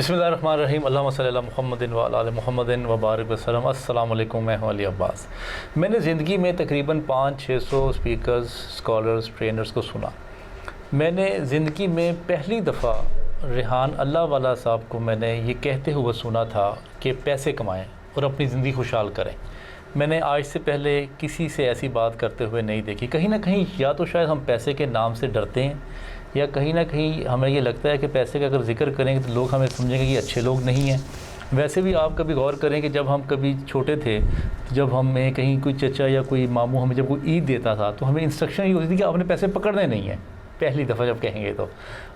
बिस्मिल्लाहिर्रहमानिर्रहीम अल्लाहुम्मा सल्ली अला मुहम्मदिन व अला आलि मुहम्मदिन व बारिक वसल्लम। अस्सलामु अलैकुम, मैं हूं अली अब्बास। मैंने ज़िंदगी में तकरीबन 500-600 स्पीकर्स, स्कॉलर्स, ट्रेनर्स को सुना। मैंने ज़िंदगी में पहली दफ़ा रेहान अल्लाह वाला साहब को मैंने ये कहते हुए सुना था कि पैसे कमाएं और अपनी ज़िंदगी खुशहाल करें। मैंने आज से पहले किसी से ऐसी बात करते हुए नहीं देखी। कहीं ना कहीं या तो शायद हम पैसे के नाम से डरते हैं, या कहीं ना कहीं हमें ये लगता है कि पैसे का अगर जिक्र करेंगे तो लोग हमें समझेंगे कि अच्छे लोग नहीं हैं। वैसे भी आप कभी गौर करें कि जब हम कभी छोटे थे, जब हमें कहीं कोई चचा या कोई मामू हमें जब कोई ईद देता था तो हमें इंस्ट्रक्शन ये होती थी कि आपने पैसे पकड़ने नहीं हैं, पहली दफ़ा जब कहेंगे तो,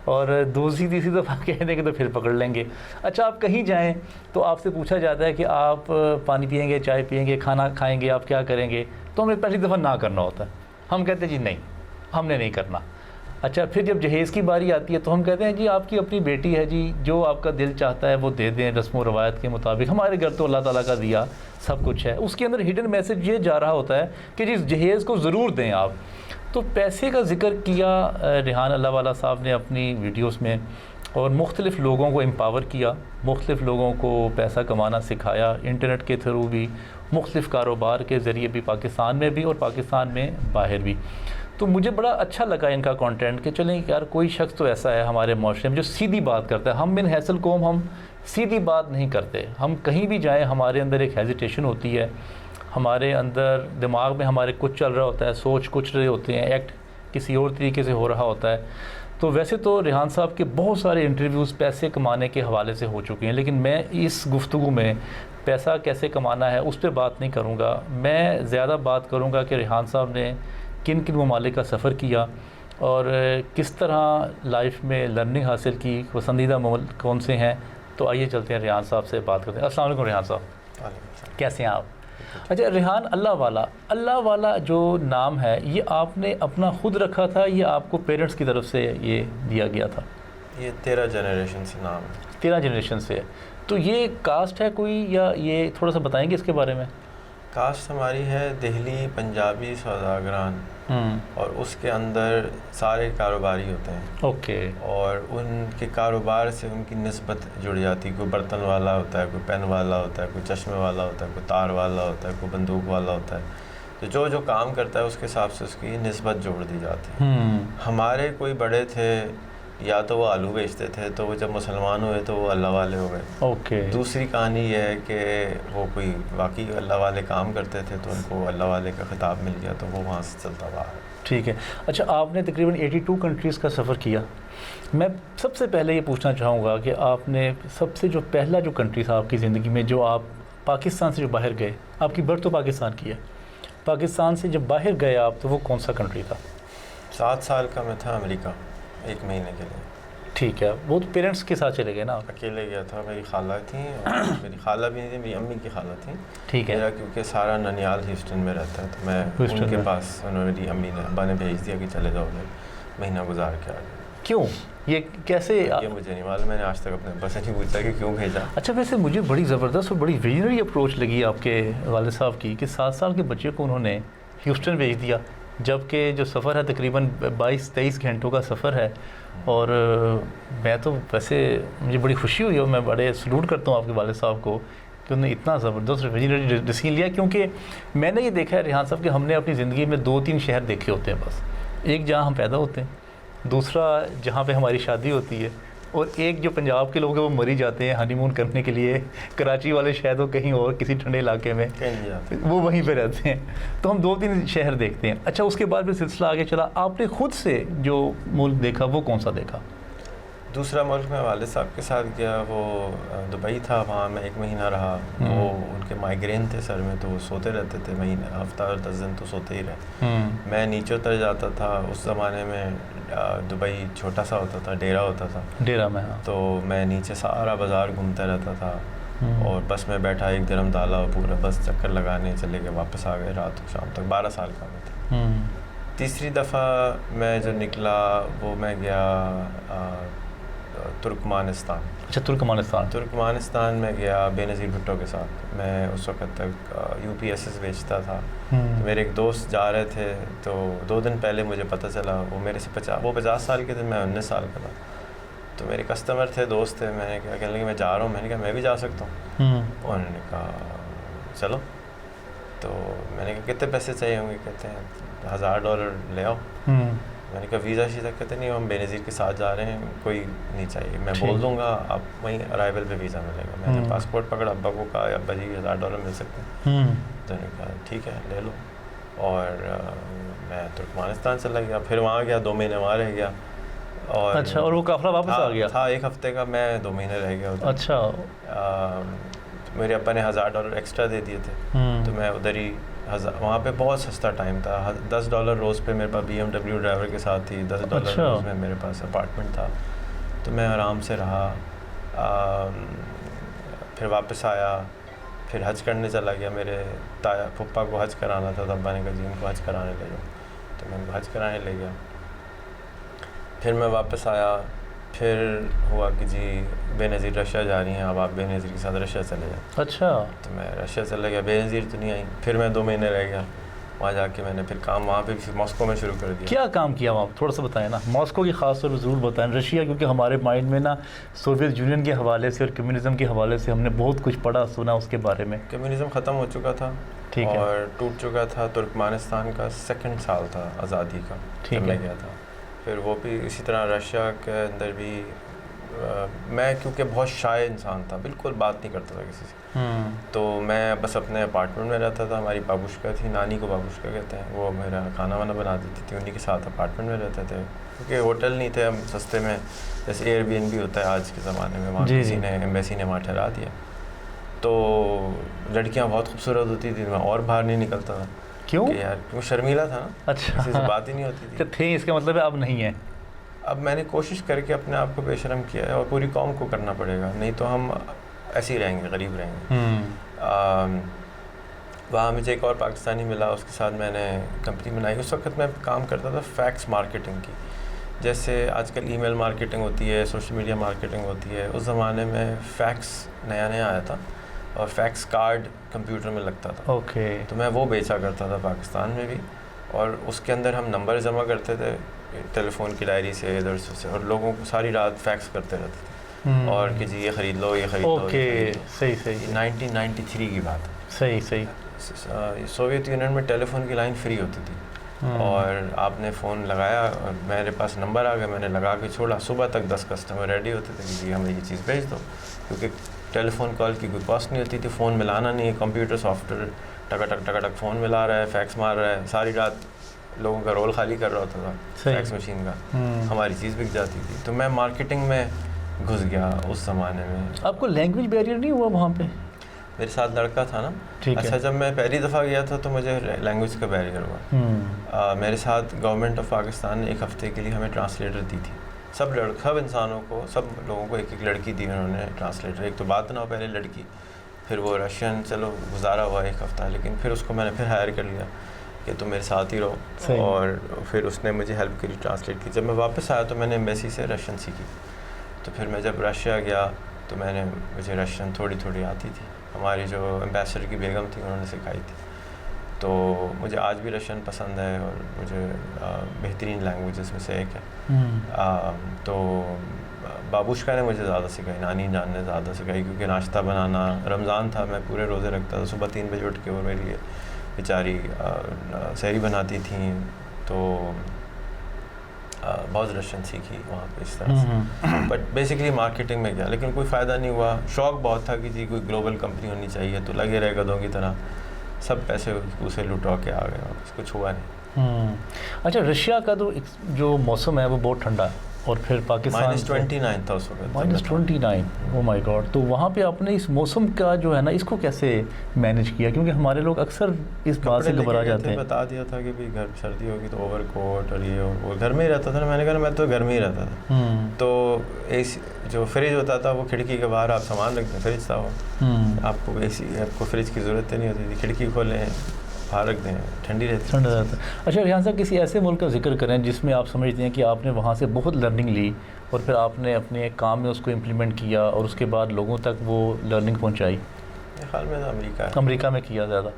और दूसरी तीसरी दफ़ा कह देंगे तो फिर पकड़ लेंगे। अच्छा, आप कहीं जाएं तो आपसे पूछा जाता है कि आप पानी पिएंगे, चाय पिएंगे, खाना खाएंगे, आप क्या करेंगे, तो हमें पहली दफ़ा ना करना होता है। हम कहते हैं जी नहीं, हमने नहीं करना। अच्छा, फिर जब जहेज़ की बारी आती है तो हम कहते हैं जी आपकी अपनी बेटी है जी, जो आपका दिल चाहता है वो दे दें रस्म व रवायत के मुताबिक। हमारे घर तो अल्लाह ताला का दिया सब कुछ है। उसके अंदर हिडन मैसेज ये जा रहा होता है कि जिस जहेज़ को ज़रूर दें आप। तो पैसे का जिक्र किया रेहान अल्लाह वाला साहब ने अपनी वीडियोस में, और मुख्तलिफ़ लोगों को एम्पावर किया, मुख्तलिफ़ लोगों को पैसा कमाना सिखाया, इंटरनेट के थ्रू भी, मुख्तलिफ़ कारोबार के ज़रिए भी, पाकिस्तान में भी और पाकिस्तान में बाहर भी। तो मुझे बड़ा अच्छा लगा इनका कंटेंट कि चलें यार, कोई शख्स तो ऐसा है हमारे माशरे में जो सीधी बात करता है। हम बिन हैसल कौम, हम सीधी बात नहीं करते। हम कहीं भी जाएं हमारे अंदर एक हेजिटेशन होती है, हमारे अंदर दिमाग में हमारे कुछ चल रहा होता है, सोच कुछ रहे होते हैं, एक्ट किसी और तरीके से हो रहा होता है। तो वैसे तो रेहान साहब के बहुत सारे इंटरव्यूज़ पैसे कमाने के हवाले से हो चुके हैं, लेकिन मैं इस गुफ्तगू में पैसा कैसे कमाना है उस पर बात नहीं करूँगा। मैं ज़्यादा बात करूँगा कि रेहान साहब ने किन किन ममालिक का सफ़र किया और किस तरह लाइफ में लर्निंग हासिल की, पसंदीदा ममालिक कौन से हैं। तो आइए चलते हैं रेहान साहब से बात करते हैं। अस्सलाम वालेकुम रेहान साहब, कैसे हैं आप? अच्छा, रेहान अल्लाह वाला जो नाम है ये आपने अपना ख़ुद रखा था या आपको पेरेंट्स की तरफ से ये दिया गया था? ये 13 जनरेशन से नाम है। 13 जनरेशन से है। तो ये कास्ट है कोई, या ये थोड़ा सा बताएंगे इसके बारे में? कास्ट हमारी है दिल्ली पंजाबी सौदागरान, और उसके अंदर सारे कारोबारी होते हैं। ओके। और उनके कारोबार से उनकी निस्बत जुड़ जाती है। कोई बर्तन वाला होता है, कोई पेन वाला होता है, कोई चश्मे वाला होता है, कोई तार वाला होता है, कोई बंदूक वाला होता है। तो जो जो काम करता है उसके हिसाब से उसकी निस्बत जोड़ दी जाती है। हमारे कोई बड़े थे, या तो वो आलू बेचते थे, तो वो जब मुसलमान हुए तो वो अल्लाह वाले हो गए। ओके। दूसरी कहानी ये है कि वो कोई वाकई अल्लाह वाले काम करते थे तो उनको अल्लाह वाले का खिताब मिल गया, तो वो वहाँ से चलता रहा। ठीक है। अच्छा, आपने तकरीबन 82 कंट्रीज़ का सफ़र किया। मैं सबसे पहले ये पूछना चाहूँगा कि आपने सबसे जो पहला जो कंट्री था आपकी ज़िंदगी में, जो आप पाकिस्तान से जो बाहर गए, आपकी बर्थ तो पाकिस्तान की है, पाकिस्तान से जब बाहर गए आप, तो वो कौन सा कंट्री था? 7 साल का मैं था, अमेरिका 1 महीने के लिए। ठीक है। वो तो पेरेंट्स के साथ चले गए ना? अकेले गया था। मेरी खाला थी, और मेरी खाला भी नहीं थी, मेरी अम्मी की खाला थी। ठीक है। मेरा क्योंकि सारा ननियाल ह्यूस्टन में रहता है, तो मैं उनके पास, उन्होंने मेरी अम्मी ने, अब्बा ने भेज दिया कि चले जाओ, महीना गुजार के आ गए। क्यों, ये कैसे? ये मुझे नहीं मालूम, मैंने आज तक अपने अब्बा से नहीं पूछा कि क्यों भेजा। अच्छा, वैसे मुझे बड़ी ज़बरदस्त और बड़ी विजनरी अप्रोच लगी आपके वाले साहब की कि 7 साल के बच्चे को उन्होंने ह्यूस्टन भेज दिया, जबकि जो सफ़र है तकरीबन 22-23 घंटों का सफ़र है। और मैं तो वैसे मुझे बड़ी खुशी हुई और मैं बड़े सलूट करता हूँ आपके वाले साहब को कि उन्होंने इतना ज़बरदस्त विजनरी डिसीजन लिया। क्योंकि मैंने ये देखा है रेहान साहब कि हमने अपनी ज़िंदगी में 2-3 शहर देखे होते हैं बस। एक जहाँ हम पैदा होते हैं, दूसरा जहाँ पे हमारी शादी होती है, और एक जो पंजाब के लोग हैं वो मरी जाते हैं हनीमून करने के लिए, कराची वाले शायद वो कहीं और किसी ठंडे इलाके में, वो वहीं पे रहते हैं। तो हम 2-3 शहर देखते हैं। अच्छा, उसके बाद फिर सिलसिला आगे चला। आपने खुद से जो मुल्क देखा वो कौन सा देखा? दूसरा मुल्क में वालिद साहब के साथ गया, वो दुबई था। वहाँ मैं 1 महीना रहा। वो उनके माइग्रेन थे सर में, तो वो सोते रहते थे, महीना हफ्ता और 10 दिन तो सोते ही रहे। मैं नीचे उतर जाता था। उस ज़माने में दुबई छोटा सा होता था, डेरा होता था, डेरा में। हाँ। तो मैं नीचे सारा बाज़ार घूमता रहता था, और बस में बैठा 1 दिरहम डाला, पूरा बस चक्कर लगाने चले गए, वापस आ गए रात को शाम तक। 12 साल का मैं था। तीसरी दफ़ा मैं जो निकला वो मैं गया तुर्कमानिस्तान। अच्छा, तुर्कमानिस्तान में गया बेनज़ीर भुट्टो के साथ। मैं उस वक़्त तक UPSS बेचता था। तो मेरे एक दोस्त जा रहे थे, तो 2 दिन पहले मुझे पता चला, वो मेरे से 50 साल के थे, मैं 19 साल का था। तो मेरे कस्टमर थे, दोस्त थे, मैंने कहा, कहने लगे मैं जा रहा हूँ, मैंने कहा मैं भी जा सकता हूँ। उन्होंने कहा चलो। तो मैंने कहा कितने पैसे चाहिए होंगे? कहते हैं $1000 ले आओ। मैंने कहा वीज़ा शीज़ा? कहते नहीं, हम बेनज़ीर के साथ जा रहे हैं, कोई नहीं चाहिए, मैं बोल दूंगा, आप वहीं अराइवल पे वीज़ा मिलेगा। मैंने पासपोर्ट पकड़ा, अब्बा को कहा अब्बा जी $1000 मिल सकते हैं? तो उन्होंने कहा ठीक है ले लो। और मैं तुर्कमानिस्तान चला गया, फिर वहाँ गया, 2 महीने वहाँ रह गया। और अच्छा, और वो काफ़िला वापस आ गया था 1 हफ्ते का, मैं 2 महीने रह गया उधर। अच्छा। मेरे अब्बा ने $1000 एक्स्ट्रा दे दिए थे, तो मैं उधर ही वहाँ पे बहुत सस्ता टाइम था, $10 रोज़ पे मेरे पास BMW ड्राइवर के साथ थी, $10 अच्छा। रोज़ में मेरे पास अपार्टमेंट था, तो मैं आराम से रहा। फिर वापस आया, फिर हज करने चला गया। मेरे ताया पप्पा को हज कराना था, तो अब्बा ने कहा जी इनको हज कराने ले जाओ, तो मैं उनको हज कराने ले गया। फिर मैं वापस आया, फिर हुआ कि जी बेनज़ीर रशिया जा रही हैं, अब आप बेनज़ीर के साथ रशिया चले जाओ। अच्छा। तो मैं रशिया चला गया, बेनज़ीर तो नहीं आई। फिर मैं 2 महीने रह गया वहाँ जाके, मैंने फिर काम वहाँ पे भी मॉस्को में शुरू कर दिया। क्या काम किया वहाँ, थोड़ा सा बताएं ना, मॉस्को की ख़ास तौर पर ज़रूर बताएं। रशिया क्योंकि हमारे माइंड में ना सोवियत यूनियन के हवाले से और कम्युनिज़म के हवाले से हमने बहुत कुछ पढ़ा सुना उसके बारे में। कम्युनिज़म ख़त्म हो चुका था, ठीक है, और टूट चुका था। तुर्कमानिस्तान का 2nd साल था आज़ादी का, ठीक है, गया था। फिर वो भी इसी तरह रशिया के अंदर भी मैं क्योंकि बहुत शाय इंसान था, बिल्कुल बात नहीं करता था किसी से, तो मैं बस अपने अपार्टमेंट में रहता था। हमारी बाबूश्का थी, नानी को बाबूश्का कहते हैं, वो मेरा खाना वाना बना देती थी, उन्हीं के साथ अपार्टमेंट में रहते थे, क्योंकि होटल नहीं थे, हम सस्ते में, जैसे एयरबीएनबी होता है आज के ज़माने में, वहाँ किसी ने एम्बेसी ने वहाँ ठहरा दिया। तो लड़कियाँ बहुत खूबसूरत होती थी, मैं और बाहर नहीं निकलता था। क्यों? यार क्यों, शर्मीला था ना। अच्छा। किसी से बात ही नहीं होती थी। थे, इसका मतलब है अब नहीं है। अब मैंने कोशिश करके अपने आप को बेशर्म किया है, और पूरी कौम को करना पड़ेगा, नहीं तो हम ऐसे ही रहेंगे, गरीब रहेंगे। वहाँ मुझे एक और पाकिस्तानी मिला, उसके साथ मैंने कंपनी बनाई। उस वक्त मैं काम करता था फैक्स मार्केटिंग की, जैसे आजकल ईमेल मार्केटिंग होती है, सोशल मीडिया मार्केटिंग होती है, उस ज़माने में फैक्स नया नया आया था, और फैक्स कार्ड कंप्यूटर में लगता था। ओके। तो मैं वो बेचा करता था पाकिस्तान में भी, और उसके अंदर हम नंबर जमा करते थे टेलीफोन की डायरी से, इधर से, और लोगों को सारी रात फैक्स करते रहते थे, और कि जी ये ख़रीद लो, ये ख़रीद लो। ओके, सही सही। 1993 की बात है। सही सही। सोवियत यूनियन में टेलीफोन की लाइन फ्री होती थी, और आपने फ़ोन लगाया और मेरे पास नंबर आ गया, मैंने लगा के छोड़ा, सुबह तक 10 कस्टमर रेडी होते थे कि जी हमें ये चीज़ भेज दो, क्योंकि टेलीफोन कॉल की कोई कॉस्ट नहीं होती थी, फ़ोन मिलाना नहीं है, कंप्यूटर सॉफ्टवेयर टक फ़ोन मिला रहा है, फैक्स मार रहा है, सारी रात लोगों का रोल खाली कर रहा होता था फैक्स मशीन का, हमारी चीज़ बिक जाती थी। तो मैं मार्केटिंग में घुस गया उस ज़माने में। आपको लैंग्वेज बैरियर नहीं हुआ वहाँ पे? मेरे साथ लड़का था ना। अच्छा, जब मैं पहली दफ़ा गया था तो मुझे लैंग्वेज का बैरियर हुआ। मेरे साथ गवर्नमेंट ऑफ पाकिस्तान ने 1 हफ़्ते के लिए हमें ट्रांसलेटर दी थी। सब इंसानों को, सब लोगों को एक लड़की दी उन्होंने ट्रांसलेटर। एक तो बात ना हो पहले लड़की, फिर वो रशियन, चलो गुजारा हुआ 1 हफ़्ता, लेकिन फिर उसको मैंने फिर हायर कर लिया कि तुम मेरे साथ ही रहो, और फिर उसने मुझे हेल्प करी, ट्रांसलेट की। जब मैं वापस आया तो मैंने एम्बेसी से रशियन सीखी। तो फिर मैं जब रशिया गया तो मुझे रशियन थोड़ी थोड़ी आती थी। हमारी जो एम्बेसडर की बेगम थी उन्होंने सिखाई थी। तो मुझे आज भी रशियन पसंद है, और मुझे बेहतरीन लैंग्वेजेस में से एक है। तो बाबूश्का ने मुझे ज़्यादा सिखाई, नानी जान ने ज़्यादा सिखाई, क्योंकि नाश्ता बनाना, रमज़ान था, मैं पूरे रोज़े रखता था, सुबह 3 बजे उठ के वो मेरे लिए बेचारी सहरी बनाती थी। तो बहुत रशियन सीखी वहाँ पे इस तरह से। बट बेसिकली मार्केटिंग में गया, लेकिन कोई फ़ायदा नहीं हुआ। शौक़ बहुत था कि जी कोई ग्लोबल कंपनी होनी चाहिए, तो लगे रहे गधों की तरह, सब पैसे उसे लुटा के आ गए, कुछ हुआ नहीं। अच्छा, रशिया का तो जो मौसम है वो बहुत ठंडा है, और फिर पाकिस्तान -29 था उस वक्त। -29, ओह माय गॉड। तो वहाँ पे आपने इस मौसम का जो है ना, इसको कैसे मैनेज किया? क्योंकि हमारे लोग अक्सर इस बात से घबरा जाते हैं। बता दिया था कि भाई घर सर्दी होगी तो ओवरकोट और ये और वो, घर में ही रहता था। मैंने कहा मैं तो घर में ही रहता था। तो एसी जो फ्रिज होता था वो खिड़की के बाहर आप सामान रखते, फ्रिज था वो, आपको आपको फ्रिज की ज़रूरत नहीं होती थी, खिड़की खोलें बाहर रख दें, ठंडी रहती है। अच्छा, यहाँ से किसी ऐसे मुल्क का जिक्र करें जिसमें आप समझते हैं कि आपने वहाँ से बहुत लर्निंग ली, और फिर आपने अपने काम में उसको इम्प्लीमेंट किया, और उसके बाद लोगों तक वो लर्निंग पहुँचाई। मेरे ख्याल में अमेरिका में किया ज़्यादा।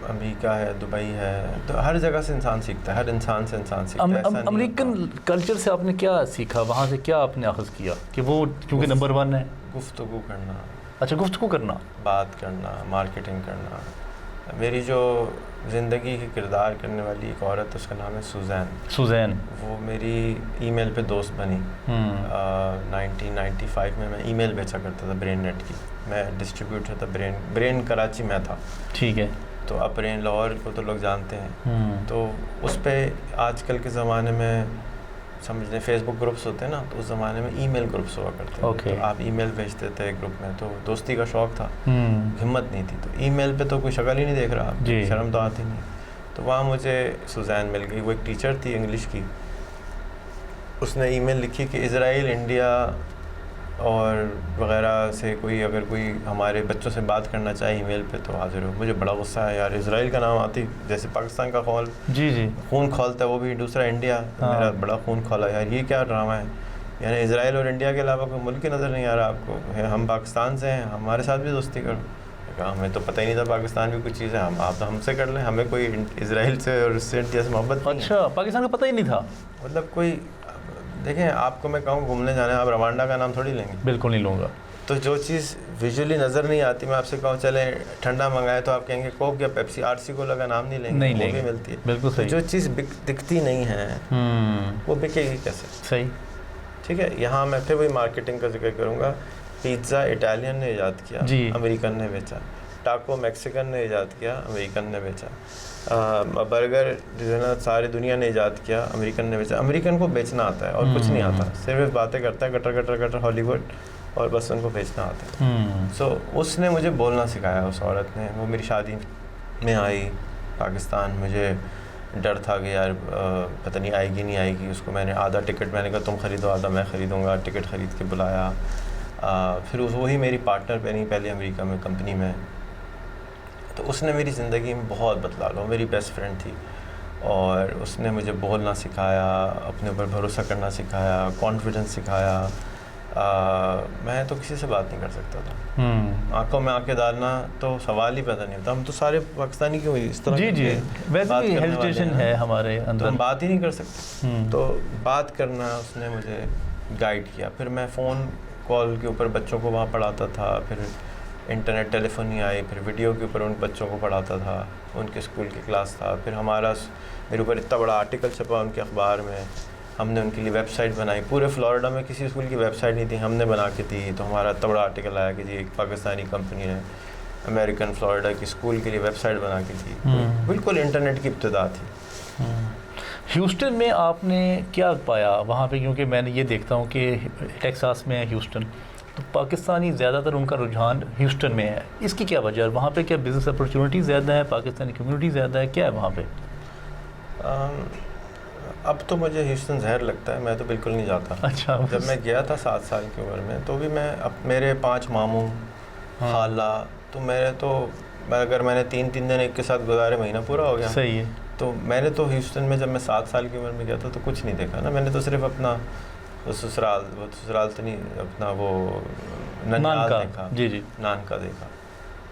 अमेरिका है, दुबई है, तो हर जगह से इंसान सीखता है, हर इंसान से इंसान सीखता है। ऐसा नहीं अमेरिकन कल्चर से आपने क्या सीखा, वहाँ से क्या आपने अख़ज़ किया कि वो क्योंकि नंबर 1 है? गुफ्तगू करना। अच्छा, गुफ्तगू करना, बात करना, मार्केटिंग करना। मेरी जो ज़िंदगी की किरदार करने वाली एक औरत, उसका नाम है सुज़ैन। वो मेरी ईमेल पे दोस्त बनी। 1995 में मैं ईमेल बेचा करता था ब्रेन नेट की। मैं डिस्ट्रीब्यूटर था, ब्रेन कराची में था। ठीक है। तो अब ब्रेन लाहौर को तो लोग जानते हैं। तो उस पर आजकल के ज़माने में समझ लें फेसबुक ग्रुप्स होते हैं ना, तो उस ज़माने में ईमेल ग्रुप्स हुआ करते थे। Okay. तो आप ईमेल भेजते थे ग्रुप में, तो दोस्ती का शौक़ था, हिम्मत नहीं थी। तो ईमेल पे तो कोई शक्ल ही नहीं देख रहा, शर्म तो आती नहीं। तो वहाँ मुझे सुज़ैन मिल गई। वो एक टीचर थी इंग्लिश की। उसने ईमेल लिखी कि इज़राइल, इंडिया और वग़ैरह से कोई अगर कोई हमारे बच्चों से बात करना चाहे ईमेल पे तो हाज़िर हो। मुझे बड़ा गुस्सा है यार, इज़राइल का नाम आती जैसे पाकिस्तान का खून खोलता है, वो भी दूसरा इंडिया। मेरा बड़ा खून खोला यार, ये क्या ड्रामा है? यानी इज़राइल और इंडिया के अलावा कोई मुल्क ही नज़र नहीं आ रहा आपको? हम पाकिस्तान से हैं, हमारे साथ भी दोस्ती करो। हमें तो पता ही नहीं था पाकिस्तान भी कुछ चीज़ है, आप तो हमसे कर लें, हमें कोई इज़राइल से और इंडिया से मोहब्बत नहीं। अच्छा, पाकिस्तान का पता ही नहीं था? मतलब कोई, देखें आपको मैं कहूँ घूमने जाना है, आप रवांडा का नाम थोड़ी लेंगे? बिल्कुल नहीं लूँगा। तो जो चीज़ विजुअली नज़र नहीं आती, मैं आपसे कहूँ चलें ठंडा मंगाए तो आप कहेंगे कोक या पेप्सी, आरसी कोला का नाम नहीं लेंगे, वो भी मिलती है। बिल्कुल सही। तो जो चीज़ दिखती नहीं है वो बिकेगी कैसे? सही, ठीक है। यहाँ मैं फिर वही मार्केटिंग का जिक्र करूँगा। पिज़्ज़ा इटालियन ने ईजाद किया, अमेरिकन ने बेचा। टाको मैक्सिकन ने ईजाद किया, अमेरिकन ने बेचा। बर्गर जो है ना सारी दुनिया ने ईजाद किया, अमेरिकन ने बेचा। अमेरिकन को बेचना आता है और कुछ नहीं आता, सिर्फ बातें करता है गटर गटर गटर हॉलीवुड, और बस उनको बेचना आता है। सो उसने मुझे बोलना सिखाया, उस औरत ने। वो मेरी शादी में आई पाकिस्तान, मुझे डर था कि यार पता नहीं आएगी नहीं आएगी। उसको मैंने आधा टिकट, मैंने कहा तुम ख़रीदो आधा मैं ख़रीदूँगा, टिकट ख़रीद के बुलाया। फिर वही मेरी पार्टनर बनी पहले अमेरिका में कंपनी में। तो उसने मेरी ज़िंदगी में बहुत बदलाव, वो मेरी बेस्ट फ्रेंड थी और उसने मुझे बोलना सिखाया, अपने ऊपर भरोसा करना सिखाया, कॉन्फिडेंस सिखाया। मैं तो किसी से बात नहीं कर सकता था, आंखों में आंखें डालना तो सवाल ही पैदा नहीं होता। हम तो सारे पाकिस्तानी क्यों इस तरह वैसे भी हेजिटेशन है हमारे अंदर, तो हम बात ही नहीं कर सकते। तो बात करना उसने मुझे गाइड किया। फिर मैं फ़ोन कॉल के ऊपर बच्चों को वहाँ पढ़ाता था, फिर इंटरनेट टेलीफोनी आई, फिर वीडियो के ऊपर उन बच्चों को पढ़ाता था, उनके स्कूल की क्लास था। फिर मेरे ऊपर इतना बड़ा आर्टिकल छपा उनके अखबार में, हमने उनके लिए वेबसाइट बनाई। पूरे फ्लोरिडा में किसी स्कूल की वेबसाइट नहीं थी, हमने बना के दी। तो हमारा इतना बड़ा आर्टिकल आया कि जी एक पाकिस्तानी कंपनी ने अमेरिकन फ्लोरिडा की स्कूल के लिए वेबसाइट बना के दी। बिल्कुल इंटरनेट की इब्तिदा थी। ह्यूस्टन में आपने क्या पाया वहाँ पे? क्योंकि मैंने ये देखता हूँ कि टेक्सास में है ह्यूस्टन, तो पाकिस्तानी ज़्यादातर उनका रुझान ह्यूस्टन में है। इसकी क्या वजह है? वहाँ पे क्या बिज़नेस अपॉर्चुनिटी ज़्यादा है, पाकिस्तानी कम्युनिटी ज़्यादा है, क्या है वहाँ पे? अब तो मुझे ह्यूस्टन जहर लगता है, मैं तो बिल्कुल नहीं जाता। अच्छा। जब मैं गया था 7 साल की उम्र में, तो भी मेरे 5 मामू खाला, तो अगर मैंने 3 दिन एक के साथ गुजारे, महीना पूरा हो गया। सही है। तो मैंने तो ह्यूस्टन में जब मैं 7 साल की उम्र में गया था तो कुछ नहीं देखा ना। मैंने तो सिर्फ अपना ससुराल तो नहीं, अपना वो ननिहाल देखा। जी जी, नानका देखा।